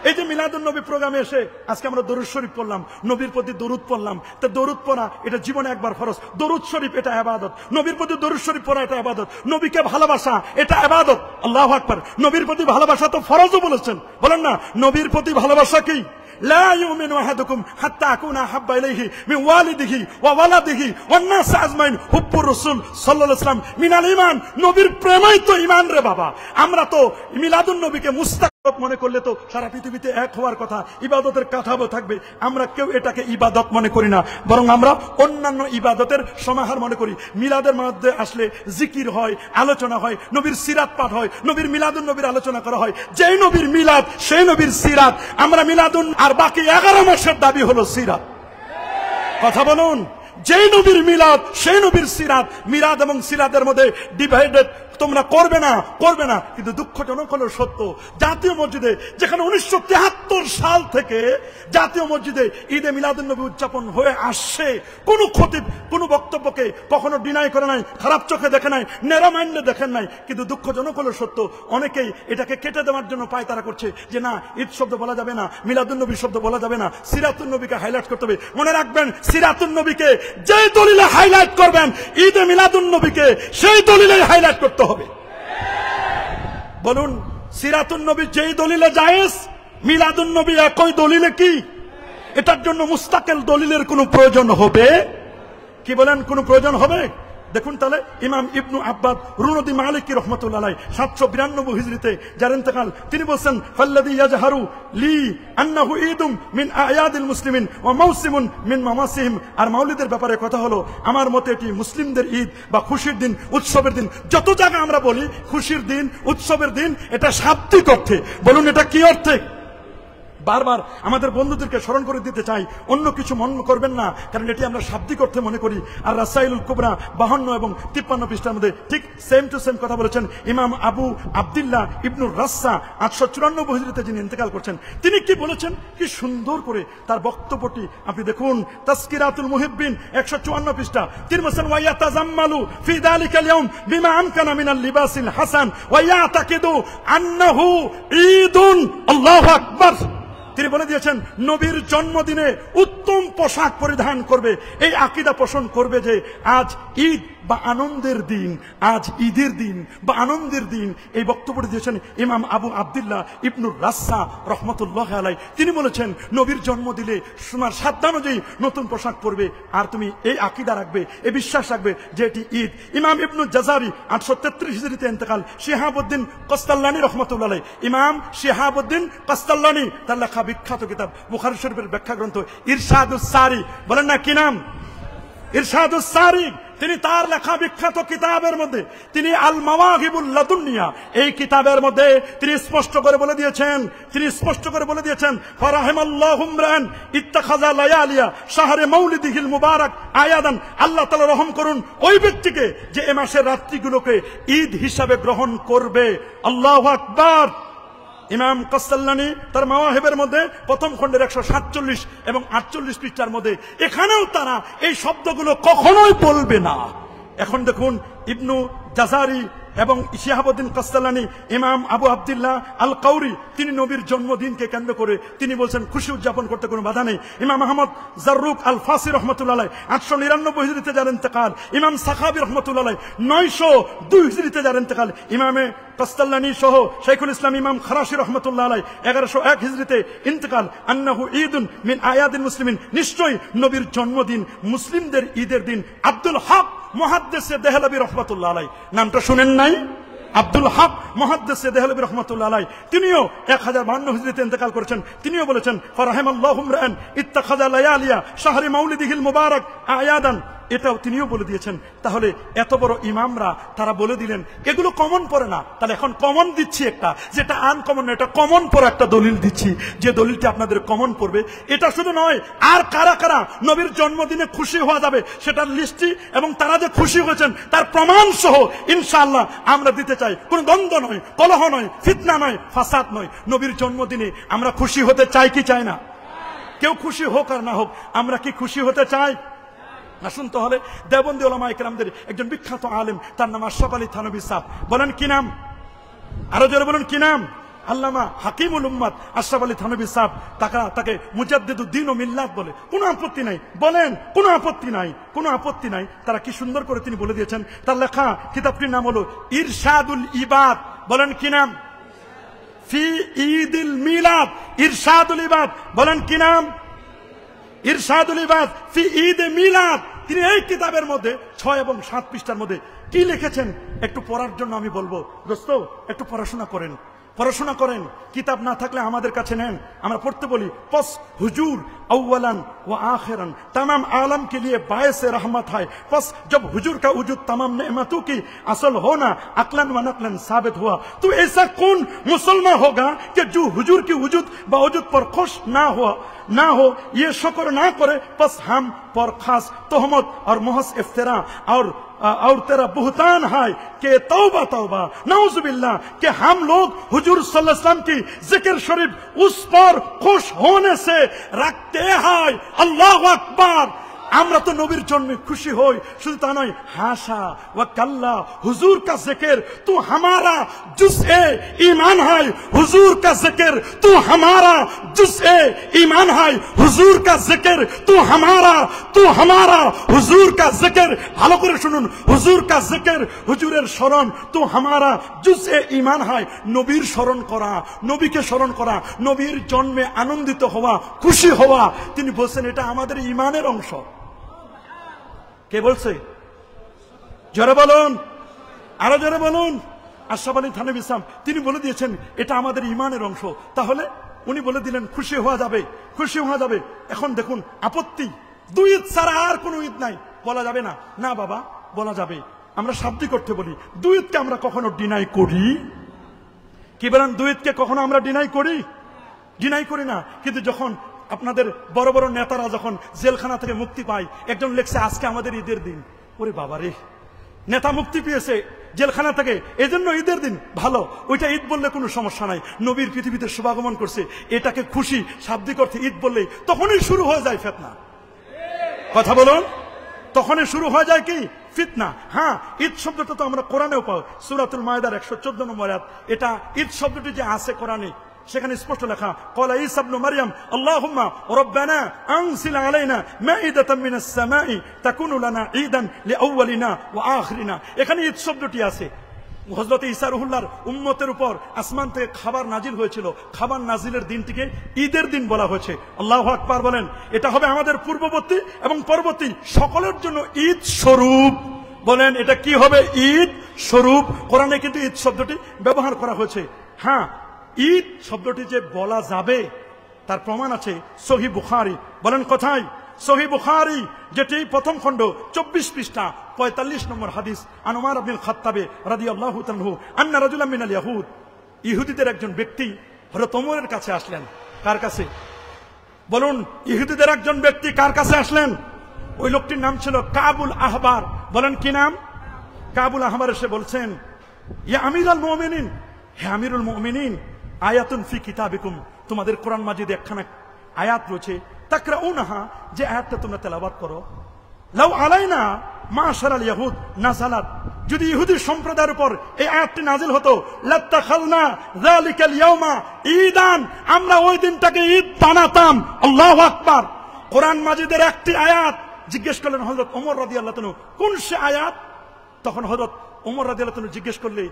এই যে মিলাদুন নবী প্রোগ্রামে এসে আজকে আমরা দরুদ শরীফ পড়লাম, নবীর প্রতি দরুদ পড়লাম। তা দরুদ পড়া এটা জীবনে একবার ফরজ। দরুদ শরীফ এটা ইবাদত, নবীর প্রতি দরুদ শরীফ পড়া এটা ইবাদত, নবীকে ভালোবাসা এটা ইবাদত। আল্লাহু আকবার। নবীর প্রতি ভালোবাসা তো ফরজও বলেছেন। বলেন না, নবীর প্রতি ভালোবাসা কি? লা ইউমিনু আহাদুকুম হাত্তা আকুনা হাব্বা ইলাইহি মিন ওয়ালিদিহি ওয়া ওয়ালাদিহি ওয়ান নাস আজমাইন হুব্বুর রাসূল সাল্লাল্লাহু আলাইহি ওয়াসাল্লাম মিনাল ঈমান। নবীর প্রেমই তো ঈমান রে বাবা। আমরা তো মিলাদুন নবীকে মুস্তাক মনে করলে তো সারা পৃথিবীতে এক হওয়ার কথা, ইবাদতের কাঠামো থাকবে। আমরা কেউ এটাকে ইবাদত মনে করি না, বরং আমরা অন্যান্য ইবাদতের সমাহার মনে করি। মিলাদের মধ্যে আসলে জিকির হয়, আলোচনা হয়, নবীর সিরাত পাঠ হয়, নবীর মিলাদুন নবীর আলোচনা করা হয়। যেই নবীর মিলাদ সেই নবীর সিরাত। আমরা মিলাদুন আর বাকি 11 মাসের দাবি হলো সিরাত। কথা বলুন, যেই নবীর মিলাদ সেই নবীর সিরাত। মিলাদ এবং সিরাতের মধ্যে ডিভাইডেড তোমরা করবে না। কিন্তু দুঃখজনক হলো সত্য, জাতীয় মসজিদে যেখানে 1973 সাল থেকে জাতীয় মসজিদে ঈদে মিলাদুন্নবী উদযাপন হয়ে আসছে, কোন খতিব কোন বক্তব্যকে কখনো ডিনাই করে নাই, খারাপ চোখে দেখে নাই, ন্যারো মাইন্ডে দেখেন নাই। কিন্তু দুঃখজনক হলো সত্য, অনেকেই এটাকে কেটে দেওয়ার জন্য পায়তারা করছে যে না, ঈদ শব্দ বলা যাবে না, মিলাদুন্নবী শব্দ বলা যাবে না, সিরাতুন্নবীকে হাইলাইট করতে হবে। মনে রাখবেন, সিরাতুন্নবীকে যে দলিলে হাইলাইট করবেন, ঈদে মিলাদুন্নবীকে সেই দলিলে হাইলাইট করতে হবে। বলুন, সিরাতুন্নবী যেই দলিলে জায়েজ, মিলাদুন্নবী একই দলিলে কি? এটার জন্য মুস্তাকিল দলিলের কোনো প্রয়োজন হবে কি? বলেন, কোনো প্রয়োজন হবে? দেখুন তাহলে ইমাম ইবনু আব্বাদ রুনদি মালিকি রহমতুল্লাহ আলাইহি 792 হিজরিতে যার ইন্তেকাল, তিনি বলছেন ফাল্লাযী ইয়াজহারু লি আন্নাহু ঈদুম মিন আয়াদিল মুসলিমিন ওয়া মাওসিমুন মিন মাওয়াসিহিম। আর মাওলিদের ব্যাপারে কথা হলো, আমার মতে এটি মুসলিমদের ঈদ বা খুশির দিন, উৎসবের দিন। যত জায়গায় আমরা বলি খুশির দিন, উৎসবের দিন, এটা শাব্দিক অর্থে। বলুন, এটা কি অর্থে? বারবার আমাদের বন্ধুদেরকে স্মরণ করে দিতে চাই, অন্য কিছু মনে করবেন না, কারণ এটি আমরা শাব্দিক অর্থে মনে করি। আর রাসাইলুল কুবরা 52 এবং 53 পৃষ্ঠার মধ্যে ঠিক সেম টু সেম কথা বলেছেন ইমাম আবু আব্দুল্লাহ ইবনুর রাসসা 894 হিজরিতে যিনি ইন্তেকাল করছেন। তিনি কি বলেছেন, কি সুন্দর করে তার বক্তব্যটি আপনি দেখুন। তাসকিরাতুল মুহিব্বিন 154 পৃষ্ঠা। তিনি বলেছেন ওয়া ইয়াতাজাম্মালু ফি যালিকাল ইয়াউম বিমা আমকানা মিনাল লিবাসিল হাসান ওয়া ইয়াতাকিদু আন্নাহু ঈদুন। আল্লাহু আকবার। তিনি বলে দিয়েছেন, নবীর জন্মদিনে উত্তম পোশাক পরিধান করবে, এই আকীদা পোষণ করবে যে আজ ঈদ বা আনন্দের দিন, আজ ঈদের দিন বা আনন্দের দিন। এই বক্তব্যটি দিয়েছেন ইমাম আবু আব্দুল্লাহ ইবনুর রাসসা রহমতুল্লাহ আলাইহি। তিনি বলেছেন, নবীর জন্ম দিলে তোমার সাধ্য অনুযায়ী নতুন পোশাক পরবে, আর তুমি এই আকীদা রাখবে, এই বিশ্বাস রাখবে যে এটি ঈদ। ইমাম ইবনু জাজারি 833 হিজরিতে ইন্তেকাল। শিহাবউদ্দিন কস্তাল্লানী রহমতুল্লাহ আলাইহি, ইমাম শিহাবউদ্দিন কস্তাল্লানী, তার লেখা বিখ্যাত কিতাব বুখারী শরীফের ব্যাখ্যা গ্রন্থ ইরশাদুস সারি, বলেন না কি নাম? ইরশাদুস সারি। তিনি তার লেখা বিখ্যাত কিতাবের মধ্যে তিনি আল মাওয়াহিবুল লাদুনিয়া, এই কিতাবের মধ্যে তিনি স্পষ্ট করে বলে দিয়েছেন ফারাহিমাল্লাহু ইমরান ইত্তাখাযা লায়ালিয়া শাহরে মাউলিদিহিল মুবারাক আয়াদান। আল্লাহ তাআলা রহম করুন ওই ব্যক্তিকে যে এই মাসের রাত্রিগুলোকে ঈদ হিসাবে গ্রহণ করবে। আল্লাহু আকবার। ইমাম কস্তাল্লানী তার মাওয়াহিবের মধ্যে প্রথম খণ্ডের 147 এবং 48 পৃষ্ঠার মধ্যে এখানেও তারা এই শব্দগুলো কখনোই বলবে না। এখন দেখুন, ইবনু জাজারি এবং শিহাবউদ্দিন কস্তাল্লানী, ইমাম আবু আব্দুল্লাহ আল কাউরি, তিনি নবীর জন্মদিনকে কেন্দ্র করে তিনি বলছেন খুশি উদযাপন করতে কোনো বাধা নেই। ইমাম আহমদ জাররুক আল ফাসি রহমতুল্লাহ আলাইহি 899 হিজরিতে যার ইন্তেকাল। ইমাম সাখাবী রহমতুল্লাহ আলাইহি 902 হিজরিতে যার ইন্তেকাল। ইমামে কস্তাল্লানী সহ শাইখুল ইসলাম ইমাম খারাশি রহমতুল্লাহ আলাইহি 1101 হিজরিতে ইন্তেকাল। আন্নাহু ঈদুন মিন আয়াদিল মুসলিমিন, নিশ্চয়ই নবীর জন্মদিন মুসলিমদের ঈদের দিন। আব্দুল হক মুহাদ্দিসে দেহলভী রহমাতুল্লাহ আলাইহি, নামটা শুনেন নাই? আব্দুল হক মুহাদ্দিসে দেহলভী রহমাতুল্লাহ আলাইহি, তিনিও 1052 হিজরিতে ইন্তেকাল করেছেন। তিনিও বলেছেন ফারাহিমাল্লাহু ইমরান ইত্তাখাযা লায়ালিয়া শাহরি মাউলিদিহিল মুবারাক আয়াদান। এটাও তিনিও বলে দিয়েছেন। তাহলে এত বড় ইমামরা তারা বলে দিলেন এগুলো কমন পড়ে না, তাহলে এখন কমন দিচ্ছি একটা, যেটা আনকমন না, এটা কমন পড়ে একটা দলিল দিচ্ছি, যে দলিলটি আপনাদের কমন পড়বে। এটা শুধু নয়, আর কারা কারা নবীর জন্মদিনে খুশি হওয়া যাবে সেটার লিস্টি এবং তারা যে খুশি হয়েছেন তার প্রমাণ সহ ইনশাআল্লাহ আমরা দিতে চাই। কোন দ্বন্দ্ব নয়, কলহ নয়, ফিতনা নয়, ফাসাদ নয়। নবীর জন্মদিনে আমরা খুশি হতে চাই কি চাই না? কেউ খুশি হোক আর না হোক, আমরা কি খুশি হতে চাই? আসুন তাহলে দেওবন্দি উলামায়ে কেরামদের একজন বিখ্যাত আলেম, তার নাম আশরাফ আলী থানভী সাহেব। বলেন কি নাম? আরো জোরে বলুন কি নাম? আল্লামা হাকিমুল উম্মাত আশরাফ আলী থানভী সাহেব। তাকে মুজাদ্দিদুদ্দিন ও মিল্লাত বলে। কোনো আপত্তি নাই, বলেন কোনো আপত্তি নাই, কোনো আপত্তি নাই। তারা কি সুন্দর করে তিনি বলে দিয়েছেন। তার লেখা কিতাবটির নাম হলো ইরশাদুল ইবাদ। বলেন কি নাম? ফি ঈদিল মিলাদ, ইরশাদুল ইবাদ। বলেন কি নাম? ইরশাদুল ইবাদ ফি ঈদ মিলাদ। তিনি এই কিতাবের মধ্যে 6 এবং 7 পৃষ্ঠার মধ্যে কি লিখেছেন একটু পড়ার জন্য আমি বলবো। দোস্ত, একটু পড়াশোনা করেন। পড়াশোনা করেন, কিতাব না থাকলে আমাদের কাছে নেন, আমরা পড়তে বলি। পস হুজুর अव्वलन व आखिरन तमाम आलम के लिए बायस रहमत है। बस जब हुजूर का वजूद तमाम नेमतों की असल होना अकलन व नकलन साबित हुआ, तो ऐसा कौन मुसलमान होगा कि जो हुजूर की वजूद बावजूद पर खुश ना हो ये शुक्र ना करे। बस हम पर खास तोहमत और महज इफ्तिरा और तेरा बुहतान है कि तौबा तौबा नाउजुबिल्लाह कि हम लोग हुजूर सल्लल्लाहु अलैहि वसल्लम की जिक्र शरीफ उस पर खुश होने से रखते हैं। अल्लाहु अकबर। আমরা তো নবীর জন্মে খুশি হই, শুধু তা নয়, হাসা ওয়া কাল্লা হুজুর কা জিকির তু হামারা जुज़-ए ईमान है। हुजूर का जिक्र तू हमारा जुज़-ए ईमान है। हुजूर का जिक्र तू हमारा हुजूर का जिक्र। ভালো করে শুনুন, হুজুর কা জিকির, হুজুরের স্মরণ, তু হামারা जुज़-ए ईमान है। নবীর স্মরণ করা, নবীকে স্মরণ করা, নবীর জন্মে আনন্দিত হওয়া, খুশি হওয়া, তিনি বলছেন এটা আমাদের ঈমানের অংশ। কে বলছে? জোরে বলুন, আরো জোরে বলুন। আশরাফ আলী থানভী ইসলাম তিনি বলে দিয়েছেন এটা আমাদের ঈমানের অংশ। তাহলে উনি বলে দিলেন খুশি হওয়া যাবে, খুশি হওয়া যাবে। এখন দেখুন আপত্তি, দুই ঈদ ছাড়া আর কোনো ঈদ নাই, বলা যাবে না। না বাবা, বলা যাবে। আমরা শাব্দিক অর্থে বলি, দুই ঈদকে আমরা কখনো ডিনাই করি? কি বলেন? দুই ঈদকে কখনো আমরা ডিনাই করি না। কিন্তু যখন আপনাদের বড় বড় নেতারা যখন জেলখানা থেকে মুক্তি পায়, একজন লেখছে আজকে আমাদের ঈদের দিন। ওরে বাবা রে, নেতা মুক্তি পেয়েছে জেলখানা থেকে, এজন্য ঈদের দিন। ভালো, ওইটা ঈদ বললে কোনো সমস্যা নাই। নবীর পৃথিবীতে শুভাগমন করছে, এটাকে খুশি শাব্দিক অর্থে ঈদ বললে তখনই শুরু হয়ে যায় ফিতনা। কথা বলুন, তখনই শুরু হয়ে যায় কি? ফিতনা। হ্যাঁ, ঈদ শব্দটা তো আমরা কোরআনেও পাই, সূরাতুল মায়েদার 114 নম্বর আয়াত। এটা ঈদ শব্দটি যে আছে কোরআনে, সেখানে স্পষ্ট লেখা, ক্বালা ঈসা ইবনে মারইয়াম আল্লাহুম্মা রাব্বানা আনজিল আলাইনা মাইদাতাম মিনাস সামাই তাকুনু লানা ঈদান লিআউয়ালিনা ওয়া আখিরিনা। এখানে ঈদ শব্দটি আছে। হযরত ঈসা রুহুল্লাহর উম্মতের উপর আসমান থেকে খাবার নাজিল হয়েছিল, খাবার নাজিলের দিনটিকে ঈদের দিন বলা হয়েছে। আল্লাহু আকবার বলেন। এটা হবে আমাদের পূর্ববর্তী এবং পরবর্তী সকলের জন্য ঈদ স্বরূপ। বলেন এটা কি হবে? ঈদ স্বরূপ। কোরআনে কিন্তু ঈদ শব্দটি ব্যবহার করা হয়েছে। হ্যাঁ, ঈদ শব্দটি যে বলা যাবে তার প্রমাণ আছে সহিহ বুখারী। বলেন কোথায়? সহিহ বুখারী, যেটি প্রথম খণ্ড 24 পৃষ্ঠা 45 নম্বর হাদিস। আন উমর ইবনে খাত্তাব রাদিয়াল্লাহু তাআলা আনহু আন্না রাজুলাম মিনাল ইয়াহুদ, ইহুদিদের একজন ব্যক্তি হযরত ওমরের কাছে আসলেন। কার কাছে? বলুন, ইহুদিদের একজন ব্যক্তি কার কাছে আসলেন? ওই লোকটির নাম ছিল কাবুল আহবার। বলেন কি নাম? কাবুল আহবার। এসে বলছেন, ইয়া আমিরুল মুমিনিন, হে আমিরুল মুমিনিন, আয়াতুন ফি কিতাবিকুম, তোমাদের কোরআন মাজিদে একখানা আয়াত রয়েছে, তাকরাউনাহা, যে আয়াতটা তোমরা তেলাওয়াত করো। লাউ আলাইনা মাশারাল ইয়াহুদ নাযালাত, যদি ইহুদি সম্প্রদায়ের উপর এই আয়াতটি নাজিল হতো, লাত্তাখালনা যালিকাল ইয়াউমা ঈদান, আমরা ওই দিনটাকে ঈদ বানাতাম। আল্লাহু আকবার। কোরআন মাজিদের একটি আয়াত। জিজ্ঞেস করলেন হযরত ওমর রাদিয়াল্লাহু তাআলা, কোন সে আয়াত? তখন হযরত ওমর রাদিয়াল্লাহু তাআলা জিজ্ঞেস করলে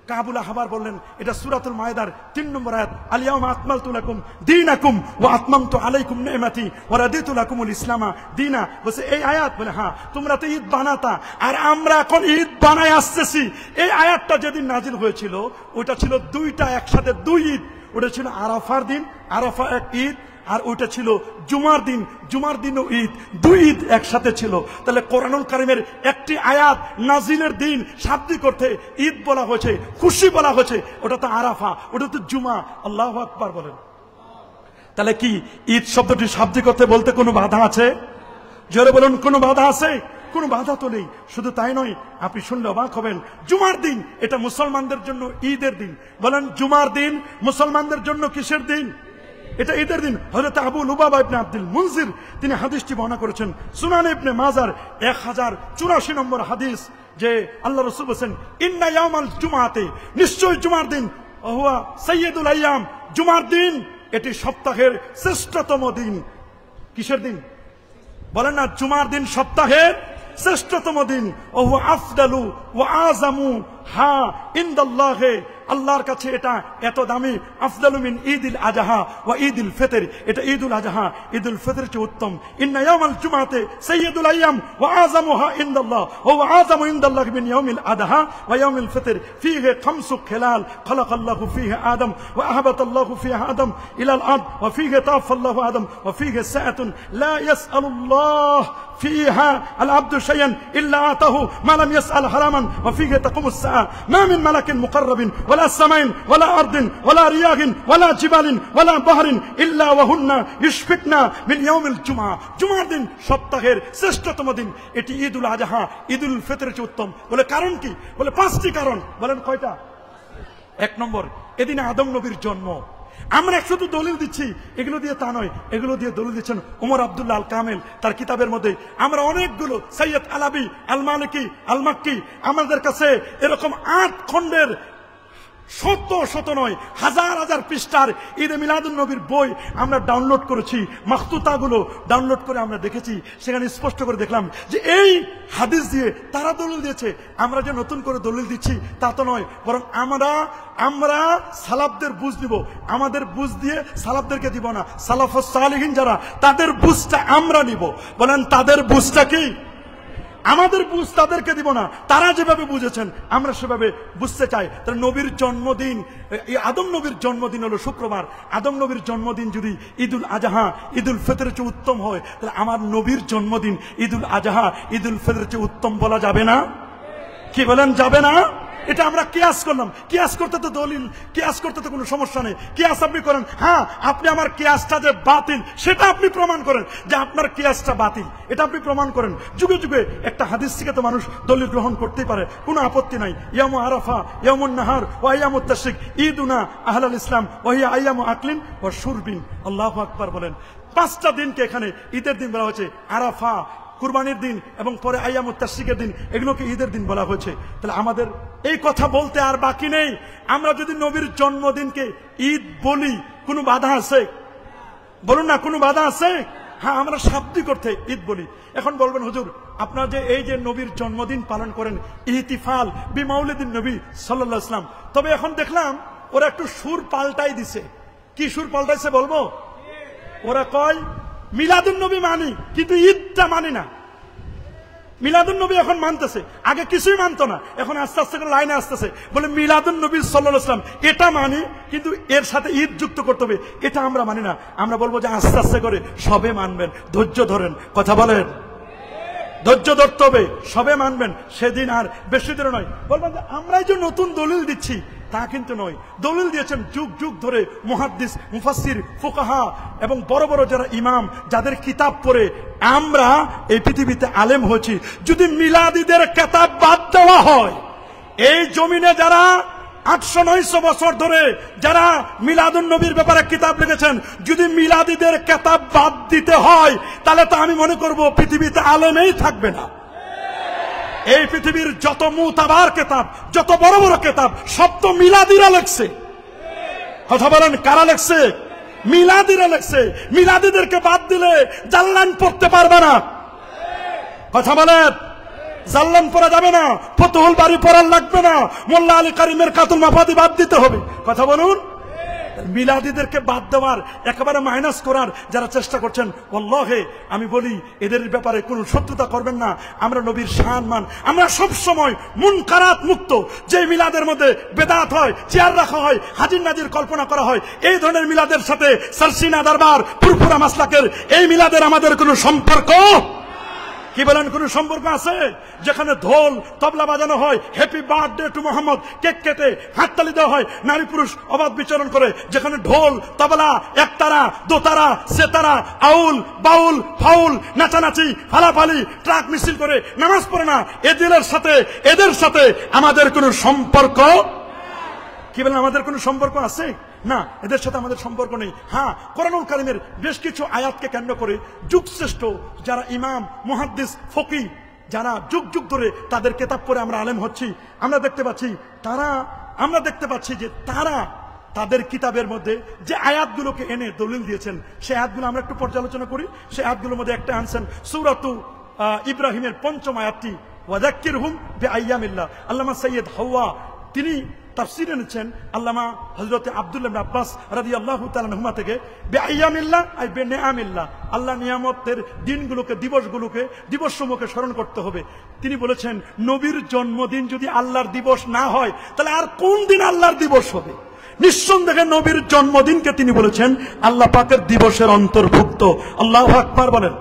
কাবুল আহবার বললেন, এটা সূরাতুল মায়েদার 3 নম্বর আয়াত, আল ইয়াউমা আকমালতু লাকুম দীনাকুম ওয়া আতমামতু আলাইকুম নি'মাতি ওয়া রাদিতু লাকুমুল ইসলামা দীনা। বলে এই আয়াত? বলে হ্যাঁ, তোমরা তো ঈদ বানাতা আর আমরা এখন ঈদ বানাই আসতেছি। এই আয়াতটা যেদিন নাজিল হয়েছিল ওটা ছিল দুইটা একসাথে, দুই ঈদ। ওটা ছিল আরাফার দিন, আরাফা এক ঈদ, আর ওইটা ছিল জুমার দিন, জুমার দিনও ঈদ। দুই ঈদ একসাথে ছিল। তাহলে কোরআনুল কারীমের একটি আয়াত নাজিলের দিন শাব্দিক অর্থে ঈদ বলা হয়েছে, খুশি বলা হয়েছে, ওটা তো আরাফা, ওটা তো জুমা। আল্লাহু আকবার বলেন। তাহলে কি ঈদ শব্দটি শাব্দিক অর্থে বলতে কোনো বাধা আছে? জোরে বলুন, কোনো বাধা আছে? কোনো বাধা তো নেই। শুধু তাই নয়, আপনি শুনলে অবাক হবেন, জুমার দিন এটা মুসলমানদের জন্য ঈদের দিন। বলেন, জুমার দিন মুসলমানদের জন্য কিসের দিন? এটা ঈদের দিন। হযরত আবু লুবাবা ইবনে আব্দুল মুনজির তিনি হাদিসটি বর্ণনা করেছেন সুনান ইবনে মাজার 1084 নম্বর হাদিস, যে আল্লাহ রাসূল বলেন, ইন্না ইয়াউমাল জুমাতে, নিশ্চয় জুমার দিন, হুয়া সাইয়্যিদুল আইয়াম, জুমার দিন এটি সপ্তাহের শ্রেষ্ঠতম দিন। কিসের দিন? বলেন না, জুমার দিন সপ্তাহের শ্রেষ্ঠতম দিন। ও হুয়া আফদালু ওয়া আযামু হ্যাঁ ইনদাল্লাহে, আল্লাহর কাছে এটা এত দামি, আফদালু মিন ঈদুল আজহা ওয়া ঈদুল ফিতর, এটা ঈদুল আজহা ঈদুল ফিতর চেয়ে উত্তম। ইন্না ইয়াউমাল জুমআতি সাইয়্যিদুল আইয়াম ওয়া আযামুহা ইনদাল্লাহ ওয়া আযামু ইনদাল্লাহ মিন ইয়াউমিল আজহা ওয়া ইয়াউমিল ফিতর ফীহি খামসু খিলাল খালাকাল্লাহু ফীহি আদম ওয়া আহবাতাল্লাহু ফীহি আদম ইলাল আরদ ওয়া ফীহি তাওয়াফাল্লাহু আদম ওয়া ফীহি সাআতুন লা ইয়াসআলুল্লাহ فيها العبد شيئا إلا آتاه ما لم يسأل حراما وفيه تقوم الساعة ما من ملك مقرب ولا سماء ولا أرض ولا رياح ولا جبال ولا بحر إلا وهن يشفقن من يوم الجمعة জুমার দিন সপ্তাহের শ্রেষ্ঠতম দিন, এটি ঈদুল আজহা ঈদুল ফিতরের চেয়ে উত্তম। বলে কারণ কি? বলে 5টি কারণ। বলেন কয়টা? 1 নম্বর, এদিনে আদম নবীর জন্ম। আমরা শুধু দলিল দিচ্ছি এগুলো দিয়ে তা নয়, এগুলো দিয়ে দলিল দিচ্ছেন ওমর আব্দুল্লাহ আল কামেল তার কিতাবের মধ্যে। আমরা অনেকগুলো সৈয়দ আলাবি আল মালিকি আল মাক্কি, আমাদের কাছে এরকম 8 খণ্ডের শত নয় হাজার হাজার পৃষ্ঠার ঈদে মিলাদুন নবীর বই আমরা ডাউনলোড করেছি। মাখতুতাগুলো ডাউনলোড করে আমরা দেখেছি, সেখানে স্পষ্ট করে দেখলাম যে এই হাদিস দিয়ে তারা দলিল দিয়েছে। আমরা যে নতুন করে দলিল দিচ্ছি তা তো নয়, বরং আমরা সালাফদের বুঝ দিব, আমাদের বুঝ দিয়ে সালাফদেরকে দিব না। সালাফুস সালিহিন যারা, তাদের বুঝটা আমরা নিব। বলেন তাদের বুঝটা কি? আমাদের বুঝ তাদেরকে দিব না, তারা যেভাবে বুঝেছেন আমরা সেভাবে বুঝতে চাই। তাহলে নবীর জন্মদিন, আদম নবীর জন্মদিন হলো শুক্রবার। আদম নবীর জন্মদিন যদি ঈদুল আজহা ঈদুল ফিতরের চেয়ে উত্তম হয়, তাহলে আমার নবীর জন্মদিন ঈদুল আজহা ঈদুল ফিতরের চেয়ে উত্তম বলা যাবে না? কি বলেন, যাবে না? এটা আমরা কিয়াস করলাম। কিয়াস করতে তো দলিল, কিয়াস করতে তো কোনো সমস্যা নেই। কিয়াস আপনি করেন, হ্যাঁ আপনি আমার কিয়াসটা যে বাতিল সেটা আপনি প্রমাণ করেন, যে আপনার কিয়াসটা বাতিল এটা আপনি প্রমাণ করেন। যুগে যুগে একটা হাদিস থেকে তো মানুষ দলিল গ্রহণ করতেই পারে, কোনো আপত্তি নাই। ইয়ামু আরাফা, ইয়ামুন নাহার ওয়া ইয়ামুত তাশরিক ঈদুনা আহলাল ইসলাম ওয়া হিয়া আইয়ামু আকলিন ওয়া শুরবিন। আল্লাহু আকবার বলেন। 5টা দিনকে এখানে ঈদের দিন বলা হয়েছে। আরাফা কুরবানির দিন এবং পরে আইয়ামুত তাশরিকের দিন, এগুলোকে ঈদের দিন বলা হয়েছে। তাহলে আমাদের এই কথা বলতে আর বাকি নেই। আমরা যদি নবীর জন্মদিনকে ঈদ বলি, কোনো বাধা আছে? বলুন না, কোনো বাধা আছে? হ্যাঁ, আমরা শাব্দিক অর্থে ঈদ বলি। এখন বলবেন হুজুর আপনার যে এই যে নবীর জন্মদিন পালন করেন, ইহতিফাল বিমাউলিদিন নবী সাল্লাল্লাহু আলাইহি ওয়াসাল্লাম, তবে এখন দেখলাম ওরা একটু সুর পাল্টাই দিছে। কি সুর পাল্টাইছে বলবো? ওরা কয় মিলাদুন নবী মানি কিন্তু ঈদটা মানি না। মিলাদুন নবী এখন মানতেছে, আগে কিছুই মানতো না, এখন আস্তে আস্তে করে লাইনে আসতেছে, বলে মিলাদুন নবী সাল্লাল্লাহু আলাইহি ওয়াসাল্লাম এটা মানি কিন্তু এর সাথে ঈদ যুক্ত করতে হবে, এটা আমরা মানি না। আমরা বলবো যে আস্তে আস্তে করে সবে মানবেন, ধৈর্য ধরেন। কথা বলেন, ধৈর্য ধরতে হবে, সবে মানবেন, সেদিন আর বেশি দূরে নয়। বলবেন যে আমরাই যে নতুন দলিল দিচ্ছি, তা কিন্তু নয়। দলিল দিয়েছেন যুগ যুগ ধরে মুহাদ্দিস, মুফাসসির, ফুকাহা এবং বড় বড় যারা ইমাম, যাদের কিতাব পড়ে আমরা এই পৃথিবীতে আলেম হয়েছি। যদি মিলাদীদের কিতাব বাদ দেওয়া হয়, এই জমিনে যারা 800-900 বছর ধরে যারা মিলাদুন নবীর ব্যাপারে কিতাব লিখেছেন, যদি মিলাদীদের কিতাব বাদ দিতে হয়, তাহলে তো আমি মনে করব পৃথিবীতে আলেমই থাকবে না। এই পৃথিবীর যত মুতাবার কিতাব, যত বড় বড় কিতাব, সব তো মিলাদীরা লেখছে। কথা বলেন, কারা লেখছে? মিলাদীরা লেখছে। মিলাদীদেরকে বাদ দিলে জাল্লান পড়তে পারবে না। কথা বলেন, জাল্লান পড়া যাবে না, ফতুহুল বারি পড়ার লাগবে না, মোল্লা আলী কারিমের কাতুল মাফাদি বাদ দিতে হবে। কথা বলুন। মিলাদীদেরকে বাদ দেওয়ার, একেবারে মাইনাস করার যারা চেষ্টা করছেন, ওয়াল্লাহি আমি বলি এদের ব্যাপারে কোনো শত্রুতা করবেন না। আমরা নবীর সম্মান, আমরা সব সময় মুনকারাত মুক্ত। যে মিলাদের মধ্যে বেদাত হয়, চেয়ার রাখা হয়, হাজির নাজির কল্পনা করা হয়, এই ধরনের মিলাদের সাথে সারসিনা দরবার, ফুরফুরা মাসলাকের এই মিলাদের আমাদের কোনো সম্পর্ক, কি বলেন, কোন সম্পর্ক আছে? যেখানে ঢোল তবলা বাজানো হয়, happy birthday to Mohammad, cake কেটে হাততালি দেওয়া হয়, নারী পুরুষ অবাধ বিচরণ করে, যেখানে ঢোল তবলা একতারা দোতারা সেতারা আউল বাউল ফাউল নাচানাচি ফালাফালি ট্রাক মিছিল করে নামাজ পড়ে না, এদের সাথে আমাদের কোনো সম্পর্ক, কি বলেন, আমাদের কোনো সম্পর্ক আছে না? এদের সাথে আমাদের সম্পর্ক নেই। হ্যাঁ, কোরআনুল কারীমের বেশ কিছু আয়াতকে কেন্দ্র করে যুগশ্রেষ্ঠ যারা ইমাম, মুহাদ্দিস, ফকিহ, যারা যুগ যুগ ধরে তাদের কিতাব পড়ে আমরা আলেম হচ্ছি, আমরা দেখতে পাচ্ছি যে তারা তাদের কিতাবের মধ্যে যে আয়াতগুলোকে এনে দলিল দিয়েছেন, সেই আয়াতগুলো আমরা একটু পর্যালোচনা করি। সেই আয়াতগুলোর মধ্যে একটা আনছেন সূরাতু ইব্রাহিমের 5ম আয়াতটি, ওয়াযাক্কিরহুম বিআইয়ামিল্লাহ। আল্লামা সৈয়দ হাওয়া তিনি তাফসীরে এনেছেন আল্লামা হযরত আব্দুল্লাহ ইবনে আব্বাস রাদিয়াল্লাহু তাআলা আনহুমা থেকে, বিআইয়ামিল্লাহ আই বিনিআমিল্লাহ, আল্লাহ নিয়ামতের দিনগুলোকে, দিবসগুলোকে, দিবসসমূহকে স্মরণ করতে হবে। তিনি বলেছেন নবীর জন্মদিন যদি আল্লাহর দিবস না হয় তাহলে আর কোন দিন আল্লাহর দিবস হবে? নিঃসন্দেহে নবীর জন্মদিনকে তিনি বলেছেন আল্লাহ পাকের দিবসের অন্তর্ভুক্ত। আল্লাহু আকবার বলেন।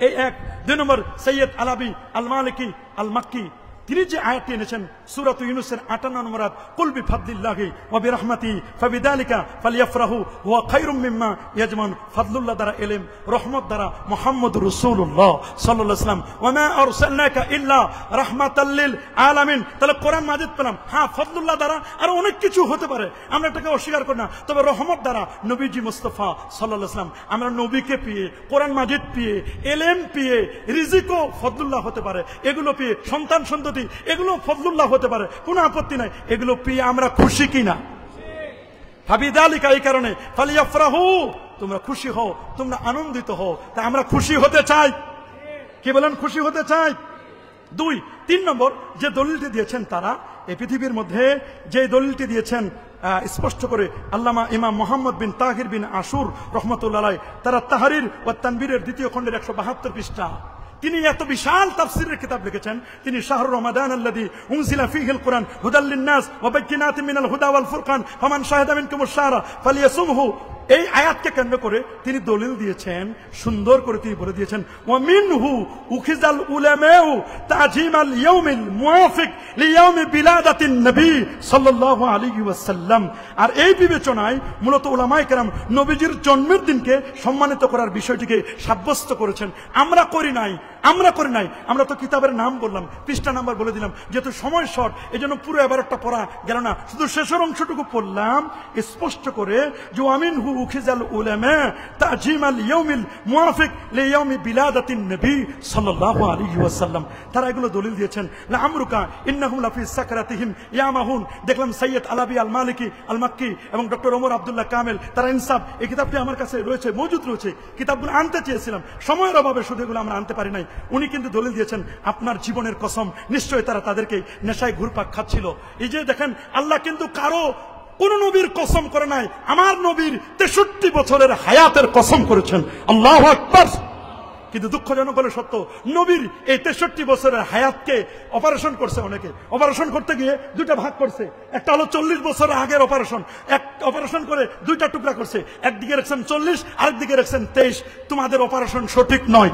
এই এক। 2 নম্বর, সৈয়দ আলাবি আল মালিকি আল মাক্কি তিনি যে আয়াতটি এনেছেন সূরা ইউনূসের 58 নম্বর আয়াত, কুল বিফাদলিল্লাহি ওয়া বিরহমাতিহি ফাবিযালিকা ফালইফরাহু হুয়া খায়রুম মিম্মা ইয়াজমাউন। ফাদলুল্লাহ দ্বারা এলেম, রহমত দ্বারা মুহাম্মদুর রাসূলুল্লাহ সাল্লাল্লাহু আলাইহি ওয়াসাল্লাম, ওয়া মা আরসালনাকা ইল্লা রাহমাতাল লিল আলামিন। তাহলে কোরআন মাজিদ পেলাম, হ্যাঁ ফদলুল্লাহ দ্বারা আরো অনেক কিছু হতে পারে, আমরা এটাকে অস্বীকার করি না, তবে রহমত দ্বারা নবীজি মুস্তাফা সাল্লাল্লাহু আলাইহি ওয়াসাল্লাম, আমরা নবীকে পেয়ে, কোরআন মাজিদ পেয়ে, এলেম পেয়ে, রিজিকও ফদলুল্লাহ হতে পারে, এগুলো পেয়ে সন্তান সন্ততি এগুলো ফদলুল্লাহ হতে পারে, কোনো আপত্তি নাই। এগুলো পেয়ে আমরা খুশি কিনা? ফাবিযালিকা, এই কারণে, ফালিয়াফরাহু, তোমরা খুশি হও, তোমরা আনন্দিত হও। তাই আমরা খুশি হতে চাই। কি বলেন? খুশি হতে চাই। 2, 3 নম্বর যে দলিলটি দিয়েছেন তারা, এই পৃথিবীর মধ্যে যে দলিলটি দিয়েছেন স্পষ্ট করে আল্লামা ইমাম মুহাম্মদ বিন তাহির বিন আশুর রহমতুল্লাহ আলাইহি, তারা তাহরির ওয়া তানবীরের 2য় খণ্ডের 172 পৃষ্ঠা, তিনি এত বিশাল তাফসীরের কিতাব লিখেছেন। তিনি শাহরুর রমাদান আল্লাযী উনজিলা ফীহিল কুরআন হুদাল লিন-নাস ওয়া বায়্যিনাতিন মিনাল হুদা ওয়াল ফুরকান ফামান শাহিদা মিনকুমুশ শাহরা ফালিয়াসুমহু। এই আয়াতকে কেন্দ্র করে তিনি দলিল দিয়েছেন, সুন্দর করে তিনি বলে দিয়েছেন, ওয়া মিনহু উখিজাল উলামাউ তাজিমাল ইয়াউমিল মুওয়াফিক লিয়াউমি বিলাদাতিন নবী সাল্লাল্লাহু আলাইহি ওয়াসাল্লাম। আর এই বিবেচনায় মূলত উলামায়ে কেরাম নবীজির জন্মের দিনকে সম্মানিত করার বিষয়টিকে সাব্যস্ত করেছেন। আমরা করি নাই। আমরা তো কিতাবের নাম বললাম, পৃষ্ঠা নাম্বার বলে দিলাম, যেহেতু সময় শর্ট এজন্য পুরো এবারটা পড়া গেল না, শুধু শেষের অংশটুকু পড়লাম স্পষ্ট করে, যে আমিনহু উখিজাল উলামা তাজিমাল ইয়াউমিল মুওয়াফিক লিয়াউমি বিলাদাতিন নবী সাল্লাল্লাহু আলাইহি ওয়াসাল্লাম। তারা এগুলো দলিল দিয়েছেন। লা আমরুকা ইন্নাহুম লাফি সাকরাতিহিম ইয়ামাহুন। দেখলাম সৈয়দ আলাবি আল মালিকি আল মাক্কি এবং ডক্টর ওমর আব্দুল্লাহ কামেল, তারা ইনসাফ, এই কিতাবটি আমার কাছে রয়েছে, মজুদ রয়েছে। কিতাবগুলো আনতে চেয়েছিলাম, সময়ের অভাবে শুধু এগুলো আমরা আনতে পারি নাই। উনি কিন্তু দলিল দিয়েছেন আপনার জীবনের কসম, নিশ্চয়ই তারা তাদেরকে নেশায় ঘুরপাক খাচ্ছিল। এই যে দেখেন, আল্লাহ কিন্তু কারো কোন নবীর কসম করে নাই, আমার নবীর 63 বছরের হায়াতের কসম করেছেন। আল্লাহু আকবার। কিন্তু দুঃখজনক হলে সত্য, নবীর এই 63 বছরের হায়াতকে অপারেশন করছে অনেকে। অপারেশন করতে গিয়ে 2টা ভাগ করছে। একটা হলো 40 বছরের আগের অপারেশন, এক অপারেশন করে 2টা টুকরা করছে। একদিকে রাখছেন 40, আরেকদিকে রাখছেন 23। তোমাদের অপারেশন সঠিক নয়।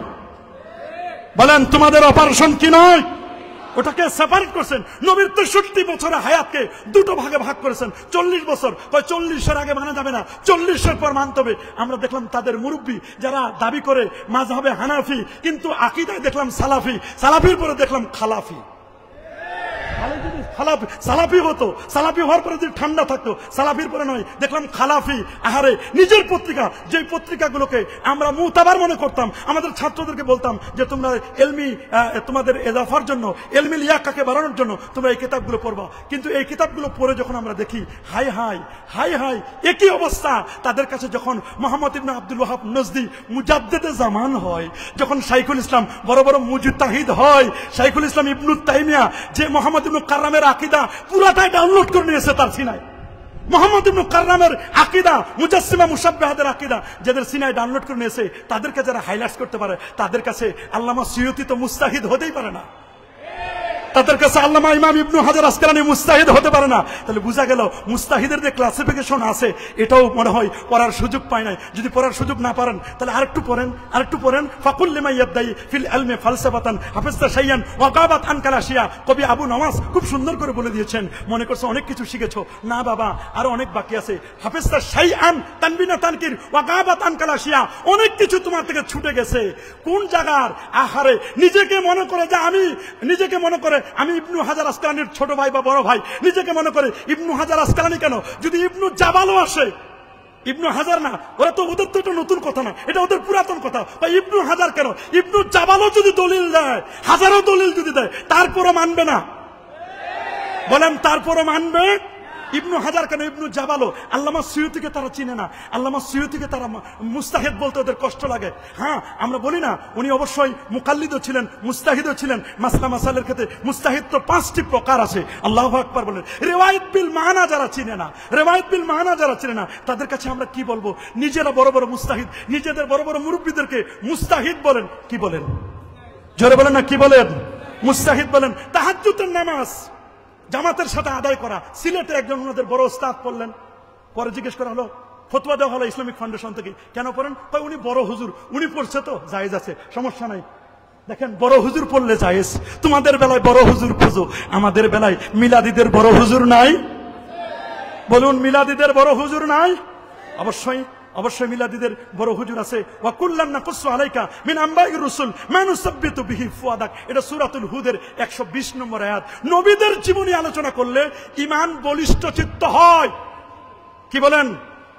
বলেন, তোমাদের অপারেশন কি নয়? ওটাকে সেপারেট করছেন। নবীর 63 বছরের হায়াতকে 2টো ভাগে ভাগ করেছেন। 40 বছর, 40-এর আগে মানা যাবে না, 40-এর পর মানতে হবে। আমরা দেখলাম তাদের মুরব্বী যারা দাবি করে মাযহাবে হানাফি, কিন্তু আকীদায় দেখলাম সালাফি, সালাফির পরে দেখলাম খালাফি। সালাফি হতো, সালাফি হওয়ার পরে যদি ঠান্ডা থাকতো, সালাফির পরে নয়, দেখলাম খালাফি। আহারে, নিজের পত্রিকা, যে পত্রিকাগুলোকে আমরা মুতাবার মনে করতাম, আমাদের ছাত্রদেরকে বলতাম যে তোমরা এলমি, তোমাদের এজাফার জন্য, এলমি লিয়াকাকে বাড়ানোর জন্য তোমরা এই কিতাবগুলো পড়বা। কিন্তু এই কিতাবগুলো পড়ে যখন আমরা দেখি, হাই হাই হাই হাই, একই অবস্থা তাদের কাছে যখন মুহাম্মদ ইবনে আব্দুল ওয়াহাব নজদি মুজাদ্দিদে জামান হয়, যখন শাইখুল ইসলাম বড় বড় মুজতাহিদ হয়, শাইখুল ইসলাম ইবনু তাইমিয়া যে মুহাম্মদ ইবনে কাররামের আকীদা পুরাটাই ডাউনলোড করে নিয়েছে তার সিনায়। মুহাম্মদ ইবনে কাররামের আকীদা, মুজাসসিমা মুশাব্বিহাদের আকীদা যাদের সিনায় ডাউনলোড করে নিয়েছে, তাদেরকে যারা হাইলাইটস করতে পারে, তাদের কাছে আল্লামা সুয়ুতি তো মুস্তাহিদ হতেই পারে না। তাদের কাছে আল্লামা ইমাম ইবনু হাজার আসকালানী মুস্তাহিদ হতে পারে না। তাহলে বোঝা গেল মুস্তাহিদের যে ক্লাসিফিকেশন আছে, এটাও মনে হয় পড়ার সুযোগ পায় নাই। যদি পড়ার সুযোগ না পারেন তাহলে আরেকটু পড়েন। ফাকুল লিমা ইয়াদদাই ফিল ইলমি ফালসাফাতান হাফিজতা শাইয়ান ওয়া গাবাত আনকাল আশিয়া। কবি আবু নওয়াজ খুব সুন্দর করে বলে দিয়েছেন, মনে করছো অনেক কিছু শিখেছো, না বাবা, আরো অনেক বাকি আছে। হাফিজতা শাইআন তানবিনা তানকির ওয়া গাবাত আনকাল আশিয়া, অনেক কিছু তোমার থেকে ছুটে গেছে। কোন জায়গার? আহারে, নিজেকে মনে করে আমি ইবনু হাজার আসকালানির ছোট ভাই বা বড় ভাই, নিজেকে মনে করে ইবনু হাজার আসকালানি কেন? যদি ইবনু জাবালও আসে, ইবনু হাজার না, ওরা তো, ওদের তো এটা নতুন কথা না, এটা ওদের পুরাতন কথা। ইবনু হাজার কেন? ইবনু জাবালও যদি দলিল দেয়, হাজারও দলিল যদি দেয়, তারপরও মানবে না। বলেন, তারপরও মানবে? ইবনু হাজার কেন, ইবনু জাবালও, আল্লামা সুয়ুতিকে তারা চিনে না, আল্লামা সুয়ুতিকে তারা মুস্তাহিদ বলতে ওদের কষ্ট লাগে। হ্যাঁ, আমরা বলি না উনি অবশ্যই মুকাল্লিদও ছিলেন, মুস্তাহিদও ছিলেন। মাসলা মাসালের ক্ষেত্রে মুস্তাহিদ তো 5টি প্রকার আছে। আল্লাহু আকবার বলেন। রিওয়ায়াত বিল মানা যারা চিনে না, রিওয়ায়াত বিল মানা যারা চিনে না, তাদের কাছে আমরা কি বলবো? নিজেরা বড় বড় মুস্তাহিদ, নিজেদের বড় বড় মুরব্বীদেরকে মুস্তাহিদ বলেন। কি বলেন? জোরে বলেন না, কি বলেন? মুস্তাহিদ বলেন। তাহাজ্জুদের নামাজ জামাতের সাথে আদায় করা। সিলেটে একজন ওনাদের বড় ওস্তাদ পড়লেন, পরে জিজ্ঞেস করা হলো, ফতোয়া দেওয়া হলো ইসলামিক ফাউন্ডেশন থেকে, কেন পড়েন? উনি বড় হুজুর, উনি পড়ছে তো জায়েজ আছে, সমস্যা নাই। দেখেন, বড় হুজুর পড়লে জায়েজ। তোমাদের বেলায় বড় হুজুর খুঁজো, আমাদের বেলায় মিলাদিদের বড় হুজুর নাই। বলুন, মিলাদিদের বড় হুজুর নাই? অবশ্যই অবশ্যই মিলাদিদের বড় হুজুর আছে। ওয়া কুল্লান নাকুসু আলাইকা মিন আম্বাইর রাসূল মা নুসাব্বিতু বিহি ফুয়াদাক। এটা সূরাতুল হুদের 120 নম্বর আয়াত। নবীদের জীবনী আলোচনা করলে ঈমান বলিষ্ঠ চিত্ত হয়। কি বলেন?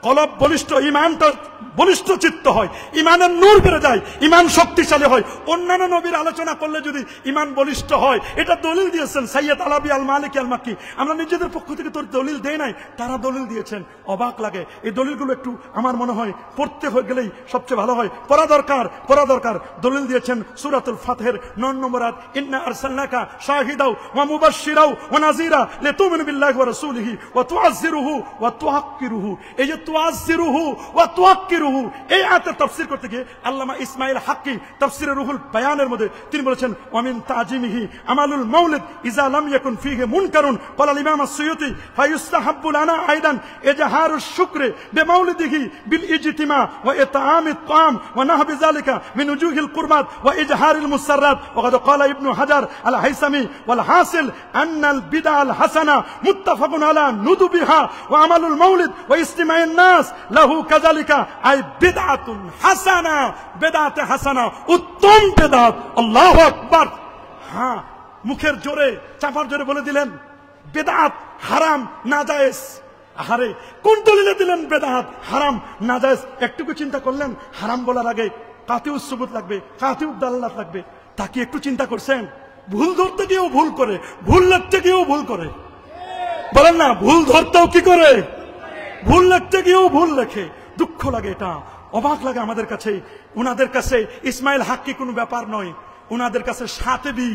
কলব বলিষ্ঠ, ঈমানটা বলিষ্ঠ চিত্ত হয়, ঈমানের নূর বেড়ে যায়, ঈমান শক্তিশালী হয়। অন্যান্য নবীর আলোচনা করলে যদি ঈমান বলিষ্ঠ হয়, এটা দলিল দিয়েছেন সৈয়দ আলাবি আল মালিক আল মাক্কি। আমরা নিজেদের পক্ষ থেকে তোর দলিল দেই নাই, তারা দলিল দিয়েছেন। অবাক লাগে। এই দলিলগুলো একটু আমার মনে হয় পড়তে হয়ে গেলেই সবচেয়ে ভালো হয়, পড়া দরকার, পড়া দরকার। দলিল দিয়েছেন সূরাতুল ফাতহের 9 নম্বর আয়াত, ইন্না আরসালনাকা শাহিদাও ওয়া মুবাশশিরাও ওয়া নাযীরা লিতুমিনু বিল্লাহি ওয়া রাসূলিহি ওয়া তুআজ্জিরুহু ওয়া তুআক্কিরুহু। এই যে তুআজ্জিরুহু ওয়া তুআক্কিরুহু, এই আয়াতের তাফসীর করতে গিয়ে আল্লামা ইসমাইল হাক্কি তাফসীরে রুহুল বায়ানের মধ্যে তিনি বলেছেন, ওয়া মিন তাজিমিহি আমালুল মাউলিদ ইজা লাম ইয়াকুন ফিহি মুনকারুন। ক্বালা আল ইমাম আস-সুয়ুতি ফায়ুস্তাহাব্বু লানা আইদান ইজহারুশ শুকরি বিমাউলিদিহি বিল ইজতিমা ওয়া ইতআমিত তাআম ওয়া নাহবি যালিকা মিন উজুহিল কুরবাত ওয়া ইজহারিল মুসাররাত। ওয়া ক্বাদ ক্বালা ইবনু হাজার আল হাইসামি ওয়াল হাসিল আন্নাল বিদআ আল হাসানা মুত্তাফাকুন আলা নুদুবিহা ওয়া আমালুল মাউলিদ ওয়া ইস্তিমাইন নাস লাহু কাযালিকা আই বিদআতুন হাসানা। বেদাতে হাসানা, উত্তম বেদাত। আল্লাহু আকবার। হ্যাঁ, মুখের জোরে, চাপার জোরে বলে দিলেন বেদাত হারাম নাজায়েজ। আহারে, কোন দলিলে দিলেন বেদাত হারাম নাজায়েজ? একটুকু চিন্তা করলেন? হারাম বলার আগে কাতিউস সুবুত লাগবে, কাতিউদ দালালাত লাগবে। তা কি একটু চিন্তা করছেন? ভুল ধরতে গিয়েও ভুল করে, ভুল লিখতে গিয়েও ভুল করে। বলেন না, ভুল ধরতেও কি করে? ভুল লিখতে গিয়েও ভুল লেখে। দুঃখ লাগে, এটা অবাক লাগে আমাদের কাছে। উনাদের কাছে ইসমাইল হাক্কি কোনো ব্যাপার নয়, উনাদের কাছে শাতিবি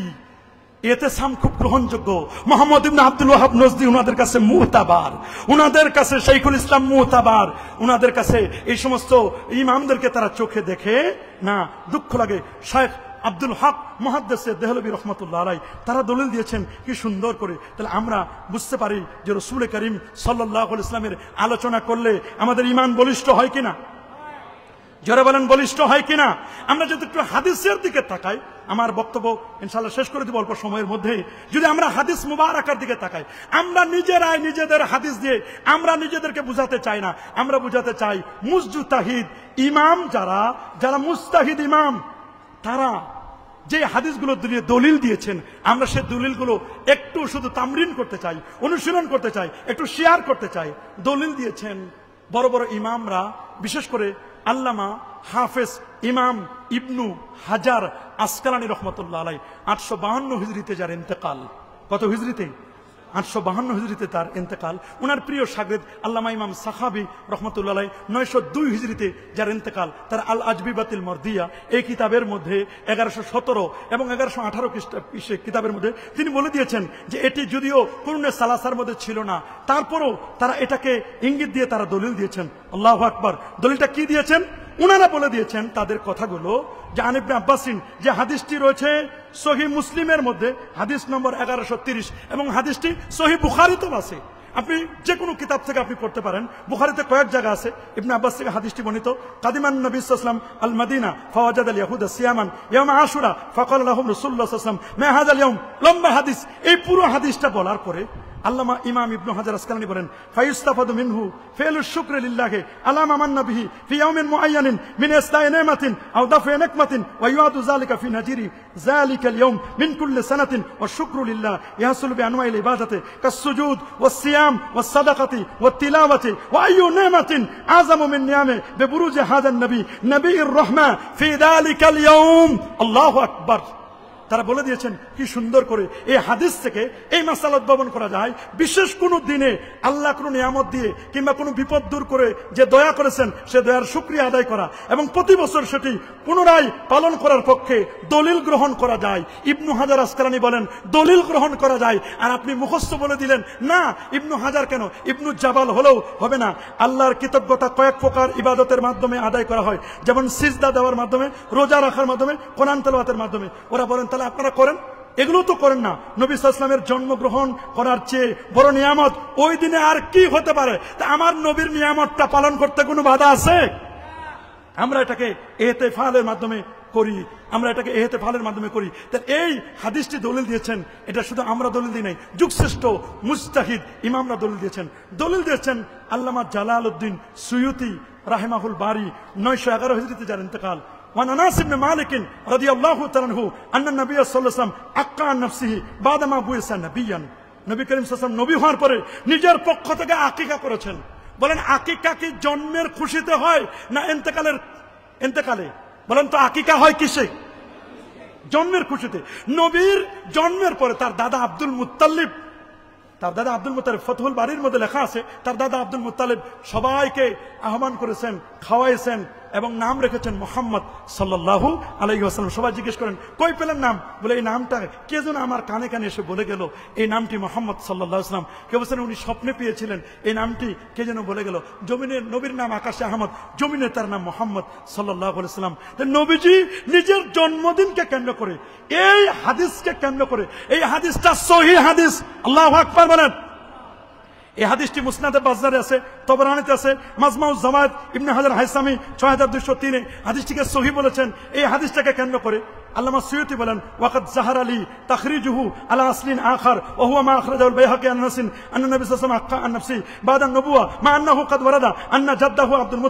এতেসাম খুব গ্রহণযোগ্য। মুহাম্মদ ইবনে আব্দুল ওয়াহাব নজদি উনাদের কাছে মুতাবার, উনাদের কাছে শাইখুল ইসলাম মুতাবার। উনাদের কাছে এই সমস্ত ইমামদেরকে তারা চোখে দেখে না। দুঃখ লাগে। শাইখ আব্দুল হক মুহাদ্দিস দেহলভী রহমাতুল্লাহ আলাইহি তারা দলিল দিয়েছেন কি সুন্দর করে। তাহলে আমরা বুঝতে পারি যে রাসূল করিম সাল্লাল্লাহু আলাইহি ওয়াসাল্লামের আলোচনা করলে আমাদের ঈমান বলিষ্ঠ হয় কিনা? জোরে বলেন, বলিষ্ঠ হয় কিনা? আমরা যদি একটু হাদিসের দিকে তাকাই, আমার বক্তব্য ইনশাআল্লাহ শেষ করে দিব অল্প সময়ের মধ্যে। যদি আমরা হাদিস মুবারাকার দিকে তাকাই, আমরা নিজেরাই নিজেদের হাদিস দিয়ে আমরা নিজেদেরকে বুঝাতে চাই না, আমরা বুঝাতে চাই মুজতাহিদ ইমাম যারা, যারা মুস্তাহিদ ইমাম, তারা যে হাদিসগুলো দিয়ে দলিল দিয়েছেন, আমরা সেই দলিলগুলো একটু শুধু তামরিন করতে চাই, অনুশীলন করতে চাই, একটু শেয়ার করতে চাই। দলিল দিয়েছেন বড় বড় ইমামরা, বিশেষ করে আল্লামা হাফেজ ইমাম ইবনু হাজার আসকালানী রহমতুল্লাহ আলাইহি 852 হিজরিতে যার ইন্তেকাল। কত হিজরিতে? 852 হিজরিতে তার ইন্তেকাল। উনার প্রিয় শাগিদ আল্লামা ইমাম সাখাবি রহমতুল্লাহ আলাইহি 902 হিজরিতে যার ইন্তেকাল। তার আল আজবিবাতিল মারদিয়া এই কিতাবের মধ্যে 1117 এবং 1118 খ্রিস্টাব্দে কিতাবের মধ্যে তিনি বলে দিয়েছেন যে এটি যদিও কুরআনে সালাসার মধ্যে ছিল না, তারপরও তারা এটাকে ইঙ্গিত দিয়ে তারা দলিল দিয়েছেন। আল্লাহু আকবার। দলিলটা কি দিয়েছেন? উনারা বলে দিয়েছেন তাদের কথাগুলো যে আন ইবনে আব্বাসিন, যে হাদিসটি রয়েছে সহিহ মুসলিমের মধ্যে হাদিস নম্বর 1130 এবং হাদিসটি সহিহ বুখারীতেও আছে। আপনি যে কোনো কিতাব থেকে আপনি পড়তে পারেন, বুখারীতে কয়েক জায়গা আছে। ইবনে আব্বাস থেকে হাদিসটি বর্ণিত, কাদিমান নবী সাল্লাল্লাহু আলাইহি ওয়াসাল্লাম আল মাদিনা ফাওয়াজাদ আল ইয়াহুদা সিয়ামান ইয়াউম আশুরা ফাকাল লাহুম রাসূলুল্লাহ সাল্লাল্লাহু আলাইহি ওয়াসাল্লাম মা হাযাল ইয়াউম। লম্বা হাদিস। এই পুরো হাদিসটা বলার পরে আল্লামা ইমাম ইবনু হাজার আসকালানী বলেন, ফায়ুস্তাফাদু মিনহু ফিলুশ শুকরি লিল্লাহি আলা মা মান্না বিহি ফি ইয়াউমিন মুআয়্যানিন মিন ইসলা'i নি'মাতিন আও দাফ'i নিকমাতিন ওয়া ইউআদু যালিকা ফি নাজিরি যালিকা আল ইয়াউম মিন কুল্লি সানাতিন ওয়া শুকরু লিল্লাহ ইয়াহসুলু বি আনওয়াইল ইবাদাতি কাস-সুজুদ ওয়াস-সিয়াম ওয়াস-সাদাকাতি ওয়াত-তিলাওয়াতি ওয়া আইয়ু নি'মাতিন আযামু মিন নি'ami বিবুরুজি হাযা আন-নবী নবীর রাহমা ফি যালিকা আল ইয়াউম। আল্লাহু আকবার। তারা বলে দিয়েছেন কি সুন্দর করে এই হাদিস থেকে এই মাসালা উদ্ভাবন করা যায়, বিশেষ কোনো দিনে আল্লাহ কোনো নিয়ামত দিয়ে কিংবা কোনো বিপদ দূর করে যে দয়া করেছেন সে দয়ার শুকরিয়া আদায় করা এবং প্রতি বছর সেটি পুনরায় পালন করার পক্ষে দলিল গ্রহণ করা যায়। ইবনু হাজার আসকালানী বলেন দলিল গ্রহণ করা যায়। আর আপনি মুখস্থ বলে দিলেন না, ইবনু হাজার কেন, ইবনু জাবাল হলেও হবে না। আল্লাহর কৃতজ্ঞতা কয়েক প্রকার ইবাদতের মাধ্যমে আদায় করা হয়, যেমন সিজদা দেওয়ার মাধ্যমে, রোজা রাখার মাধ্যমে, কোরআন তেলাওয়াতের মাধ্যমে। ওরা বলেন তাহলে আপনারা করেন, এগুলো তো করেন না। নবী সাল্লাল্লাহু আলাইহি ওয়াসাল্লামের জন্মগ্রহণ করার চেয়ে বড় নিয়ামত ওই দিনে আর কি হতে পারে? তা আমার নবীর নিয়ামতটা পালন করতে কোনো বাধা আছে? আমরা এটাকে ইহতিফালের মাধ্যমে করি, আমরা এটাকে ইহতিফালের মাধ্যমে করি। তাই এই হাদিসটি দলিল দিয়েছেন, এটা শুধু আমরা দলিল দিই নাই, যুগশ্রেষ্ঠ মুজতাহিদ ইমামরা দলিল দিয়েছেন। দলিল দিয়েছেন আল্লামা জালালউদ্দিন সুয়ুতি রাহিমাহুল বারি, 911 হিজরিতে যার ইন্তেকাল। وعن انس بن مالك رضي الله تعالى عنه ان النبي صلى الله عليه وسلم اقى عن نفسه بعدما بعث نبيا। নবী করিম সাল্লাল্লাহু আলাইহি ওয়াসাল্লাম নবী হওয়ার পরে নিজের পক্ষ থেকে আকিকা করেছেন। বলেন আকিকা কি জন্মের খুশিতে হয় না ইন্তেকালে? বলেন তো আকিকা হয় কিসে? জন্মের খুশিতে। নবীর জন্মের পরে তার দাদা আব্দুল মুত্তালিব, ফতহুল বারির মধ্যে লেখা আছে, তার দাদা আব্দুল মুত্তালিব সবাইকে আহ্বান করেছেন, খাওয়াইছেন এবং নাম রেখেছেন মুহাম্মদ সাল্লাল্লাহু আলাইহি ওয়াসাল্লাম। সবাই জিজ্ঞেস করেন কই পেলেন নাম? বলে এই নামটা কে যেন আমার কানে কানে এসে বলে গেল, এই নামটি মুহাম্মদ সাল্লাল্লাহু আলাইহি ওয়াসাল্লাম। কেউ বলছেন উনি স্বপ্নে পেয়েছিলেন, এই নামটি কে যেন বলে গেল। জমিনের নবীর নাম আকাশে আহমদ, জমিনে তার নাম মুহাম্মদ সাল্লাল্লাহু আলাইহি ওয়াসাল্লাম। নবীজি নিজের জন্মদিনকে কেন্দ্র করে, এই হাদিসকে কেন্দ্র করে, এই হাদিসটা সহিহ হাদিস, আল্লাহু আকবার বলেন। এই হাদিসটি মুসনাদে বাজ্জারে আছে, তবরানীতে আছে, মাজমাউজ জাওয়ায়েদ ইবনে হাজার হাইসামি 6203 হাদিসটিকে সহিহ বলেছেন। এই হাদিসটাকে কেন্দ্র করে আল্লামা সুয়ুতি বলেন ওয়াকাদ জাহার আলী তাখরিজুহু আলা আসলিন আখার ওয়া হুয়া মা আখরাজাহু আল-বাইহাকি আন নাসিন আন্না নবী সাল্লাল্লাহু আলাইহি ওয়াসাল্লাম আক্কা আন নাফসি বাদা নবুওয়া মা আন্নাহু কাদ ওয়ারাদা আন্না জাদ্দাহু আব্দুল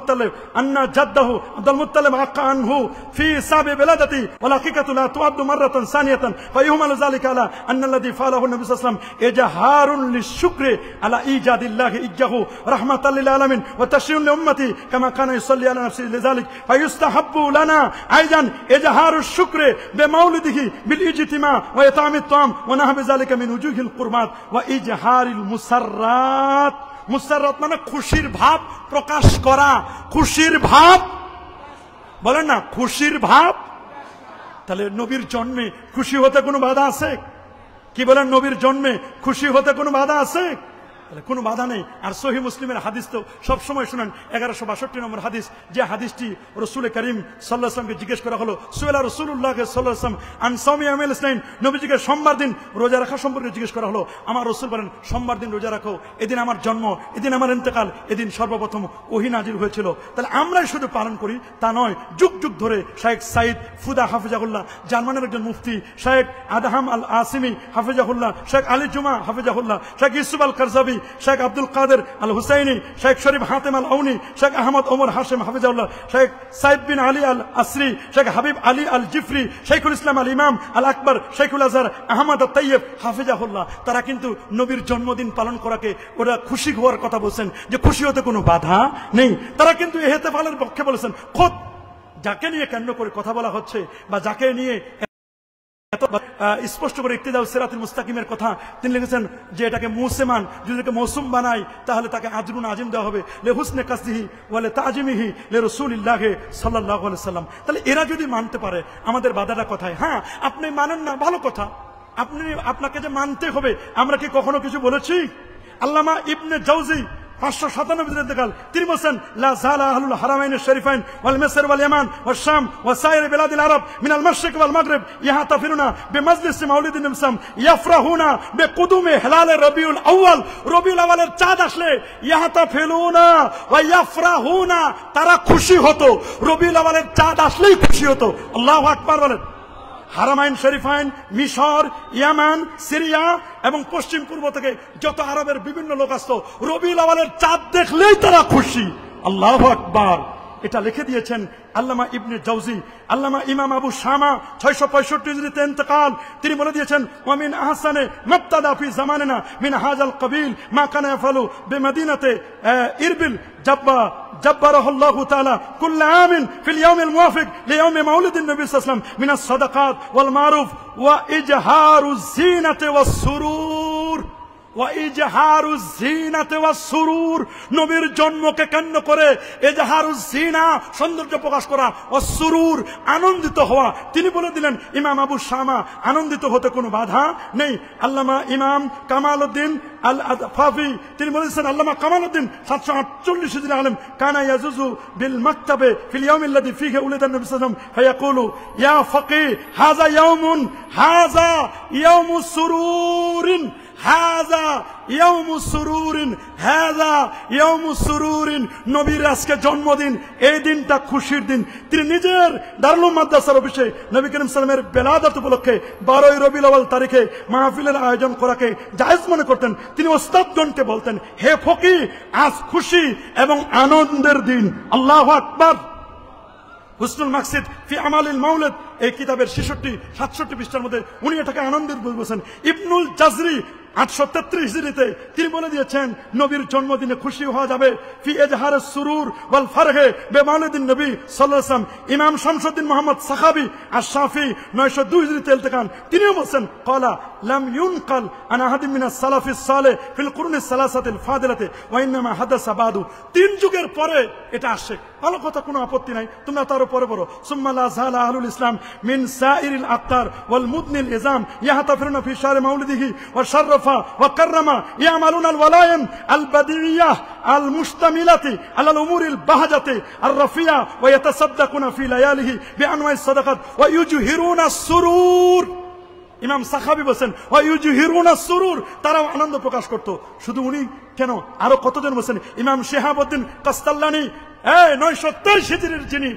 মুত্তালিব আক্কা আনহু ফি সাবি বিলাদাতি ওয়াল হাকিকাতু লা তুআদ্দু মাররাতান সানিয়াতান ফায়ুহমালু যালিকা আলা আন্না আল্লাযী ফাআলাহু নবী সাল্লাল্লাহু আলাইহি ওয়াসাল্লাম ইজহারুন লিশ-শুকরি আলা ইজাদিল্লাহি ইজ্জাহু রাহমাতাল লিল আলামিন ওয়া তাশরিউন লিউম্মতি কামা কানা ইউসাল্লি আলা নাফসিহি লিযালিক ফায়ুস্তাহাব্বু লানা আইদান ইজহারুশ শুকরি بمولده بالاجتماع وإطعام الطعام ونحو ذلك من وجوه القربات وإجهار المسرات। মুসাররাত মানে খুশির ভাব প্রকাশ করা, খুশির ভাব বলেন না, খুশির ভাব। তাহলে নবীর জন্মে খুশি হতে কোনো বাধা আছে? কি বলেন, নবীর জন্মে খুশি হতে কোনো বাধা আছে? কোনো বাধা নেই। আর সহিহ মুসলিমের হাদিস তো সবসময় শুনেন, 1162 নম্বর হাদিস, যে হাদিসটি রাসূল করিম সাল্লাল্লাহু আলাইহি ওয়াসাল্লামকে জিজ্ঞেস করা হলো, সুয়েলা রাসূলুল্লাহ সাল্লাল্লাহু আলাইহি ওয়াসাল্লাম আন সাওমি ইয়াউমিল ইসনাইন, নবীজিকে সোমবার দিন রোজা রাখা সম্পর্কে জিজ্ঞেস করা হলো। আমার রাসূল বলেন সোমবার দিন রোজা রাখো, এদিন আমার জন্ম, এদিন আমার ইন্তেকাল, এদিন সর্বপ্রথম ওহী নাজিল হয়েছিল। তাহলে আমরাই শুধু পালন করি তা নয়, যুগ যুগ ধরে শেখ সাইদ ফুদা হাফিজাহুল্লাহ, জার্মানের একজন মুফতি, শেখ আদহাম আল আসিমি হাফিজাহুল্লাহ, শেখ আলী জুমা হাফিজাহুল্লাহ, শেখ ইউসুফ আল কারজাবি, শেখ আব্দুল কাদের আল হুসাইনি, শেখ শরীফ হাতেম আল আউনি, শেখ আহমদ ওমর হাশেম হাফিজাহুল্লাহ, শেখ সাইদ বিন আলী আল আসরি, শেখ হাবিব আলী আল জিফরি, শেখুল ইসলাম আল ইমাম আল আকবর, শেখুল আজহার আহমদ আল তাইয়্যিব হাফিজাহুল্লাহ, তারা কিন্তু নবীর জন্মদিন পালন করাকে ওরা খুশি হওয়ার কথা বলছেন, যে খুশি হতে কোনো বাধা নেই। তারা কিন্তু ইহতিফালের পক্ষে বলেছেন। খোদ যাকে নিয়ে কেন্দ্র করে কথা বলা হচ্ছে বা যাকে নিয়ে স্পষ্ট করে ইক্তিদাউ সিরাতুল মুস্তাকিমের কথা তিনি লিখেছেন যে এটাকে মুসমান, যদি এটাকে মৌসুম বানাই তাহলে তাকে আজরুন আজিম দেওয়া হবে, লে হুসনে কাসদিহি ওয়া লে তাজিমিহি লে রাসূলিল্লাহ সাল্লাল্লাহু আলাইহি ওয়াসাল্লাম। তাহলে এরা যদি মানতে পারে, আমাদের বাধাটা কোথায়? হ্যাঁ, আপনি মানেন না, ভালো কথা, আপনাকে যে মানতে হবে, আমরা কি কখনো কিছু বলেছি? আল্লামা ইবনে জাওজি 597 ইন্তেকাল, তিনি বলেন লা জালা আহলুল হারামাইন শরীফাইন ওয়াল মিসর ওয়াল ইয়ামান ওয়াশ শাম ওয়া সাইর বিলাদিল আরব মিনাল মাশরিক ওয়াল মাগরিব ইয়াহতাফিরুনা বিমাজলিস মাউলিদিন নবী ইয়াফরাহুনা বিকুদুমি হিলাল রবিউল আউয়াল, রবিউল আউয়ালের চাঁদ আসলে ইয়াহতাফিলুনা ওয়া ইয়াফরাহুনা, তারা খুশি হতো, রবিউল আউয়ালের চাঁদ আসলেই খুশি হতো। আল্লাহু আকবার বলেন। হারামাইন শরীফাইন, মিশর, ইয়ামান, সিরিয়া এবং পশ্চিম পূর্ব থেকে যত আরবের বিভিন্ন লোক আসতো, রবিউল আউয়ালের চাঁদ দেখলেই তারা খুশি। আল্লাহু আকবার। এটা লিখে দিয়েছেন আল্লামা ইবনে জাওজি। আল্লামা ইমাম আবু শামা 665 হিজরিতে ইন্তেকাল, তিনি বলে দিয়েছেন ওয়া মিন আহসানে মাবতাদা ফি জামানিনা মিন হাযাল কাবিল মা কানা ইয়াফালু বিমাদিনাতে ইরবিল জাব্বা جبره الله تعالى كل عام في اليوم الموافق ليوم مولد النبي صلى الله عليه وسلم من الصدقات والمعروف وإجهار الزينة والسرور وإجهار الزينة والسرور নবীর জন্মকে কেন্দ্র করে ইজহারুজ জিনা সৌন্দর্য প্রকাশ করা ও সুরুর আনন্দিত হওয়া তিনি বলে দিলেন ইমাম আবু শামা আনন্দিত হতে কোনো বাধা নেই আল্লামা ইমাম কামালউদ্দিন আল আদফাফি তিনি বলেছেন আল্লামা কামালউদ্দিন 748 হিজরি আলেম কানা ইয়াজুজু বিল মাকতাবে ফিল ইয়াউমিল্লাযী ফীহি উলিদা নবী সাল্লাল্লাহু আলাইহি ওয়াসাল্লাম ফায়াকুলু ইয়া ফাকিহ হাযা ইয়াউমুস সুরুরিন হাযা ইয়াউমুস সুরুরিন হাযা ইয়াউমুস সুরুরিন নবীর আজকে জন্মদিন এই দিনটা খুশির দিন তিনি নিজের দারুল মাদ্রাসার অফিসে নবী করিম সাল্লাল্লাহু আলাইহি ওয়াসাল্লামের বেলাদত উপলক্ষে 12 রবিউল আউয়াল তারিখে মাহফিলের আয়োজন করাকে জায়েজ মনে করতেন তিনি ওস্তাদগণকে বলতেন হে ফকিহ আজ খুশি এবং আনন্দের দিন আল্লাহু আকবার হুসনুল মাকসিদ ফি আমালিল মাউলিদ এই কিতাবের 67 পৃষ্ঠার মধ্যে উনি এটাকে আনন্দের বলছেন ইবনুল জাজরি 833 হিজরিতে তিনি বলে দিয়েছেন নবীর জন্মদিনে খুশি হওয়া যাবে ফি ইজহারুস সুরুর ওয়াল ফারহে বিমাউলিদিন নবী সাল্লাল্লাহু আলাইহি ওয়াসাল্লাম ইমাম শামসুদ্দিন মুহাম্মদ সাখাবী আশ-শাফি 902 হিজরিতে ইলতিকান তিনিও বলেন ক্বালা লাম ইউনকাল আন আহাদিন মিনাস সালাফিস সালেহ ফিল কুরুনিস সালাসাতিল ফাদিলাতি ওয়া ইনমা হাদাসা বাদু তিন যুগের পরে এটা আসে ভালো কথা কোনো আপত্তি নাই তোমরা তার উপরে বলো সুম্মা লা যালা আহলুল ইসলাম মিন সাইরিল আক্তার ওয়াল মুদনিল ইজাম ইয়াহতাফিরুনা ফি শাহরি মাউলিদিহি ওয়া শাররাফা ওয়া কাররামা ইয়ামালুনা আল ওয়ালাইম আল বাদিইয়াহ আল মুশতামিলাতি আলাল উমুরিল বাহাজাতি আর রাফিয়া ওয়া ইয়াতাসাদ্দাকুনা ফি লায়ালিহি বিআনওয়াইস সাদাকাত ওয়া ইউজহিরুনা সুরুর ইমাম সাখাবী বলেন ওয়া ইউজহিরুনা সুরুর তারাও আনন্দ প্রকাশ করত শুধু উনি কেন আরো কতজন বলেন ইমাম শিহাবউদ্দিন কাস্তাল্লানি 923 হিজরির যিনি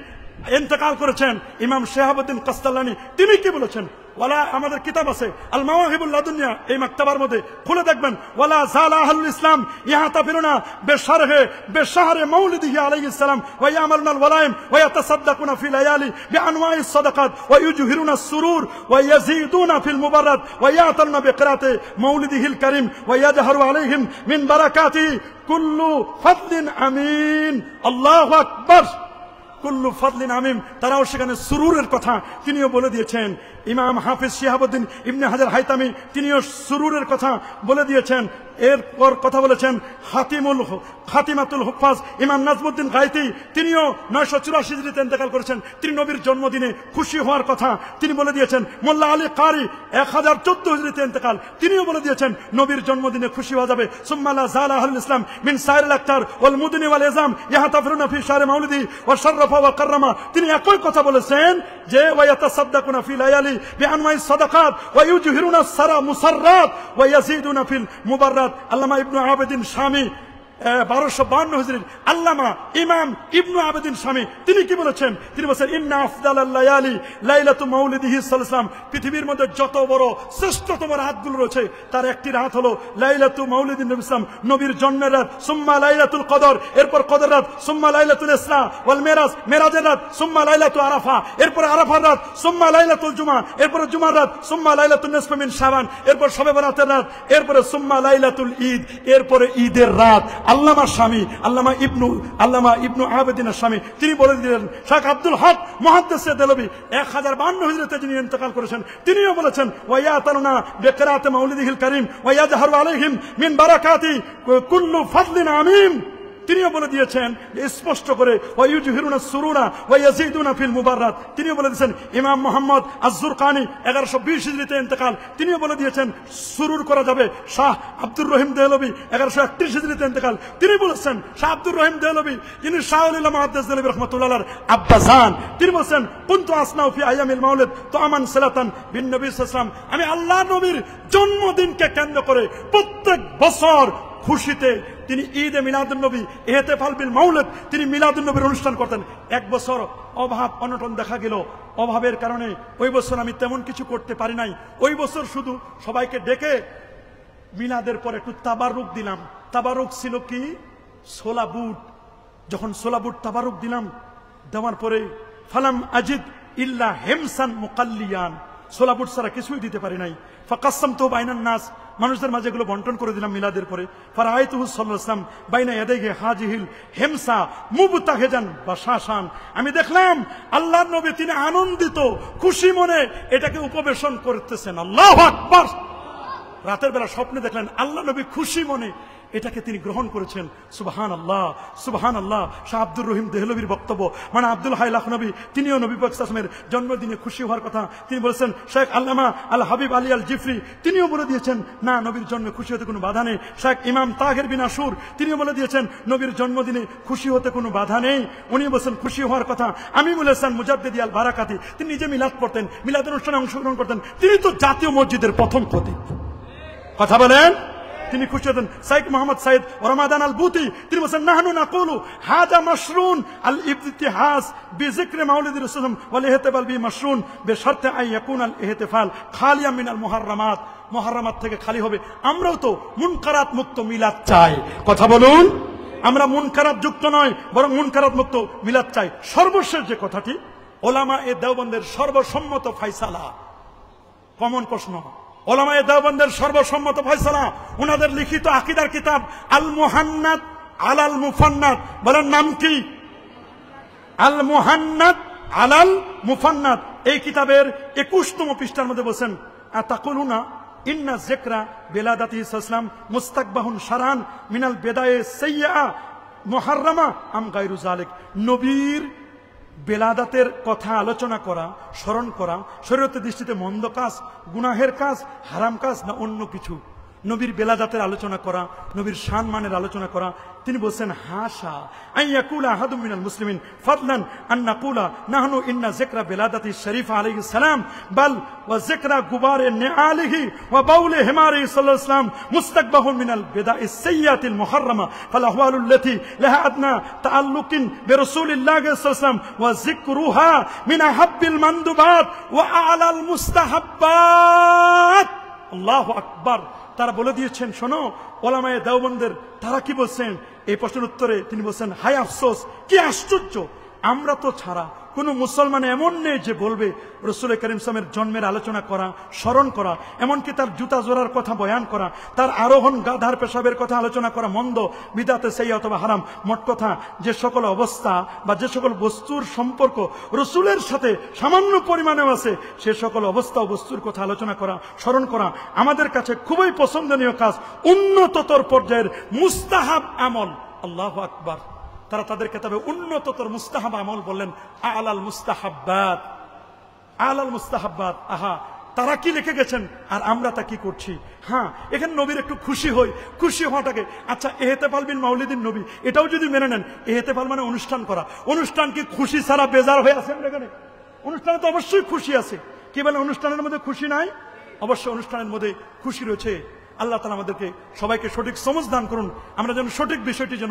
ইন্তেকাল করেছেন ইমাম শিহাবউদ্দিন কাস্তাল্লানি তিনি কি বলেছেন ওয়ালা আমাদের কিতাব আছে আল মাওয়াহিবুল লাদুনিয়া এই মাকতাবার মধ্যে খুলে দেখবেন ওয়ালা যালা আহলুল ইসলাম ইয়াহতাফিরুনা বিশাহরি মাউলিদিহি আলাইহিস সালাম ওয়া ইয়ামালুনা আল ওয়ালাইম ওয়া ইয়াতাসাদ্দাকুনা ফি লায়ালি বিআনওয়াইস সাদাকাত ওয়া ইউজহিরুনা সুরুর ওয়া ইয়াজিদুনা ফিল মুবাররাত ওয়া ইয়াতালুনা বিকিরাতি মাউলিদিহিল কারীম ওয়া ইয়াজহারু আলাইহিম মিন বারাকাতি কুল্লু ফাদলিন আমিন আল্লাহু আকবার কুল্লু ফাদলিন আমিম তারাও সেখানে সুরুরের কথা তিনিও বলে দিয়েছেন ইমাম হাফিজ শিহাবউদ্দিন ইবনে হাজার হাইতামি তিনিও সুরুরের কথা বলে দিয়েছেন এরপর কথা বলেছেন খাতিমাতুল হুফাজ ইমাম নাজমুদ্দিন গায়তি তিনিও 984 হিজরিতে ইন্তেকাল করেছেন তিনি নবীর জন্মদিনে খুশি হওয়ার কথা তিনি বলে দিয়েছেন মোল্লা আলী কারি 1014 হিজরিতে ইন্তেকাল তিনিও বলে দিয়েছেন নবীর জন্মদিনে খুশি হওয়া যাবে সুম্মা লা যালা আহলুল ইসলাম মিন সাইরিল আক্তার ওয়াল মুদনি ওয়াল ইজাম ইয়াহতাফিরুনা ফি শাহরি মাউলিদি ওয়া শাররাফা ওয়া কাররামা তিনি একই কথা বলেছেন যে ওয়া ইয়াতাসাদ্দাকুনা ফি লায়ালি বিআনওয়াইস সাদাকাত ওয়া ইউজহিরুনা সারা মুসাররাত ওয়া ইয়াজিদুনা ফিল মুবাররাত আল্লামা ইবনু আবেদিন শামী 1252 হিজরির আল্লামা ইমাম ইবনু আবেদিন শামী তিনি কি বলেছেন তিনি বলেছেন ইন্না আফদালাল লায়ালি লাইলাতু মাউলিদিহি সাল্লাল্লাহু আলাইহি ওয়াসাল্লাম পৃথিবীর মধ্যে যত বড় শ্রেষ্ঠতম রাতগুলো রয়েছে তার একটি রাত হলো লাইলাতু মাউলিদিন নবী সাল্লাল্লাহু আলাইহি ওয়াসাল্লাম নবীর জন্মের রাত সুম্মা লাইলাতুল কদর এরপর কদর রাত সুম্মা লাইলাতুল ইসরা ওয়াল মিরাজ মিরাজের রাত সুম্মা লাইলাতু আরাফা এরপর আরাফার রাত সুম্মা লাইলাতুল জুমা এরপর জুমার রাত সুম্মা লাইলাতুন নিসফ মিন শাবান এরপর শবে বরাতের রাত এরপর সুম্মা লাইলাতুল ঈদ এরপর ঈদের রাত আল্লামা শামী আল্লামা ইবনু আবেদিন শামী তিনি বলে দিলেন শেখ আব্দুল হক মুহাদ্দিসে দেলবি 1052 হিজরিতে যিনি ইন্তেকাল করেছেন তিনিও বলেছেন ওয়া ইয়াতালুনা বিকিরাতি মাউলিদিহিল কারীম ওয়া ইয়াজহারু আলাইহিম মিন বারাকাতি কুল্লু ফাদলিন আমিম তিনিও বলে দিয়েছেন স্পষ্ট করে ওয়া ইউজহিরুনা সুরুরা ওয়া ইয়াজিদুনা ফিল মুবাররাত তিনিও বলে দিয়েছেন ইমাম মুহাম্মদ আয-যুরকানি 1120 হিজরিতে ইন্তেকাল তিনিও বলে দিয়েছেন সুরুর করা যাবে শাহ আব্দুর রহিম দেহলভী 1131 হিজরিতে ইন্তেকাল তিনি বলেছেন শাহ আব্দুর রহিম দেহলভী যিনি শাহ উল মুহাদ্দিস দেহলভী রাহমাতুল্লাহ আলাইহি আব্বাজান তিনি বলেন কুনতু আসনাউ ফি আইয়ামিল মাউলিদ তুআমান সালাতান বিন নবী সাল্লাল্লাহু আলাইহি ওয়াসাল্লাম আমি আল্লাহর নবীর জন্মদিনকে কেন্দ্র করে প্রত্যেক বছর খুশিতে তিনি ঈদে মিলাদুন নবী ইহতিফাল বিল মাউলিদ তিনি মিলাদুন নবীর অনুষ্ঠান করতেন এক বছর অভাব অনটন দেখা গেল অভাবের কারণে ওই বছর আমি তেমন কিছু করতে পারি নাই ওই বছর শুধু সবাইকে ডেকে মিলাদের পর একটু তাবারুক দিলাম তাবারুক ছিল কি ছোলা বুট যখন ছোলা বুট তাবারুক দিলাম দেওয়ার পরে ফালাম আজিদ ইল্লা হেমসান মুকাল্লিয়ান ছোলা বুট ছাড়া কিছুই দিতে পারি নাই ফাকাসসামতু বাইনান নাস মানুষদের মাঝে এগুলো বন্টন করে দিলাম মিলাদের পরে। ফারাআইতুহু সাল্লাল্লাহু আলাইহি ওয়াসাল্লাম বাইনা ইয়াদাইহি হাজিহিল হিমসা মুবতাহিজান বাশাশান, আমি দেখলাম আল্লাহর নবী তিনি আনন্দিত খুশি মনে এটাকে উপবেশন করতেছেন। আল্লাহু আকবার। রাতের বেলা স্বপ্নে দেখলেন আল্লাহ নবী খুশি মনে এটাকে তিনি গ্রহণ করেছেন। সুবহানাল্লাহ, সুবহানাল্লাহ। শাহ আব্দুর রহিম দেহলভির বক্তব্য, মানে আব্দুল হাই লাখনবী তিনিও নবী পাক সাল্লাল্লাহু আলাইহি ওয়াসাল্লামের জন্মদিনে খুশি হওয়ার কথা তিনি বলেছেন। শেখ আল্লামা আল হাবিব আলী আল জিফরি তিনিও বলে দিয়েছেন না, নবীর জন্মে খুশি হতে কোনো বাধা নেই। শেখ ইমাম তাহের বিন আশুর তিনিও বলে দিয়েছেন নবীর জন্মদিনে খুশি হতে কোনো বাধা নেই, উনিও বলেছেন খুশি হওয়ার কথা। আমি বলেছেন মুজাদ্দিদি আল বারাকাতি তিনি নিজে মিলাদ পড়তেন, মিলাদ অনুষ্ঠানে অংশগ্রহণ করতেন, তিনি তো জাতীয় মসজিদের প্রথম খতিব। কথা বলেন, তিনি খুশি হতেন। সাইদ মোহাম্মদ সাইদ রমাদান আল বুতি তিনি বলেন নাহনু নাকুলু হাদা মাশরুন আল ইবতিহাস বিযিকরি মাউলিদি রাসূলুল্লাহ ওয়াল ইহতিফাল বি মাশরুন বিশর্তে আন ইয়াকুন আল ইহতিফাল খালিয়াম মিনাল মুহাররামাত, মুহাররামাত থেকে খালি হবে। আমরাও তো মুনকারাত মুক্ত মিলাদ চাই। কথা বলুন, আমরা মুনকারাত যুক্ত নয় বরং মুনকারাত মুক্ত মিলাদ চাই। সর্বশেষ যে কথাটি ওলামা-এ দেওবন্দের সর্বসম্মত ফয়সালা, কমন প্রশ্ন, ওলামা-এ দেওবন্দের সর্বসম্মত ফয়সালা, ওনাদের লিখিত আকীদার কিতাব আল মুহান্নাদ আলাল মুফান্নাদ, বলেন নাম কি? আল মুহান্নাদ আলাল মুফান্নাদ। এই কিতাবের 21তম পৃষ্ঠার মধ্যে বলেন আতাকুলুনা ইন্না যিকরা বিলাদাতিহি সাল্লাম মুস্তাকবাহুন শারান মিনাল বিদায়ে সাইয়্যা মুহাররামা আম গায়রু যালিক, নবীর বেলাদাতের কথা আলোচনা করা, স্মরণ করা শরীয়তের দৃষ্টিতে মন্দ কাজ, গুনাহের কাজ, হারাম কাজ না অন্য কিছু? নবীর বেলাদাতের আলোচনা করা, নবীর সম্মানের আলোচনা করা, তিনি বলছেন হাশা আন ইয়াকুলা আহাদুম মিনাল মুসলিমিন ফাদলান আন নাকুলা নাহনু ইন্না যিকরা বেলাদাতি শরীফা আলাইহিস সালাম বাল ওয়া যিকরা গুবারে নিআলিহি ওয়া বাউলি হিমারি সাল্লাল্লাহু আলাইহি ওয়াসাল্লাম মুস্তাকবাহুন মিনাল বিদাইস সাইয়্যাতিল মুহাররামা ফাল আহওয়ালুল্লাতী লাহা আদনা তাআল্লুকিন বিরাসূলিল্লাহ সাল্লাল্লাহু আলাইহি ওয়াসাল্লাম ওয়া যিকরুহা মিন আহাব্বিল মানদুবাত ওয়া আ'লাল মুস্তাহাব্বাত। আল্লাহু আকবার। তারা বলে দিয়েছেন, শোনো ওলামায়ে দেওবন্দের তারা কি বলছেন এই প্রশ্নের উত্তরে? তিনি বলছেন হায় আফসোস, কি আশ্চর্য, আমরা তো ছাড়া কোন মুসলমান এমন নেই যে বলবে রাসূল করিম সাল্লাল্লাহু আলাইহি ওয়াসাল্লামের জন্মের আলোচনা করা, স্মরণ করা, এমনকি তার জুতা জোড়ার কথা বয়ান করা, তার আরোহণ গাধার পেশাবের কথা আলোচনা করা মন্দ, বিদাতে সাইয়্যা অথবা হারাম। মোট কথা যে সকল অবস্থা বা যে সকল বস্তুর সম্পর্ক রাসূলের সাথে সামান্য পরিমাণেও আছে সে সকল অবস্থা ও বস্তুর কথা আলোচনা করা, স্মরণ করা আমাদের কাছে খুবই পছন্দনীয় কাজ, উন্নততর পর্যায়ের মুস্তাহাব আমল। আল্লাহু আকবার। তারা তাদের কিতাবে উন্নততর মুস্তাহাব আমল বললেন আলাল মুস্তাহাব্বাত, আলাল মুস্তাহাব্বাত। আহা, তারা কি লিখে গেছেন আর আমরা তা কি করছি? হ্যাঁ, এখানে নবীর একটু খুশি হই, খুশি হওয়াটাকে আচ্ছা ইহতিফাল বিল মাউলিদিন নবী এটাও যদি মেনে নেন, ইহতিফাল মানে অনুষ্ঠান করা। অনুষ্ঠান কি খুশি ছাড়া বেজার হয়ে আছে? এখানে অনুষ্ঠানে তো অবশ্যই খুশি আছে। কি বলে অনুষ্ঠানের মধ্যে খুশি নাই? অবশ্যই অনুষ্ঠানের মধ্যে খুশি রয়েছে। আল্লাহ তাআলা আমাদেরকে সবাইকে সঠিক সমঝ দান করুন, আমরা যেন সঠিক বিষয়টি যেন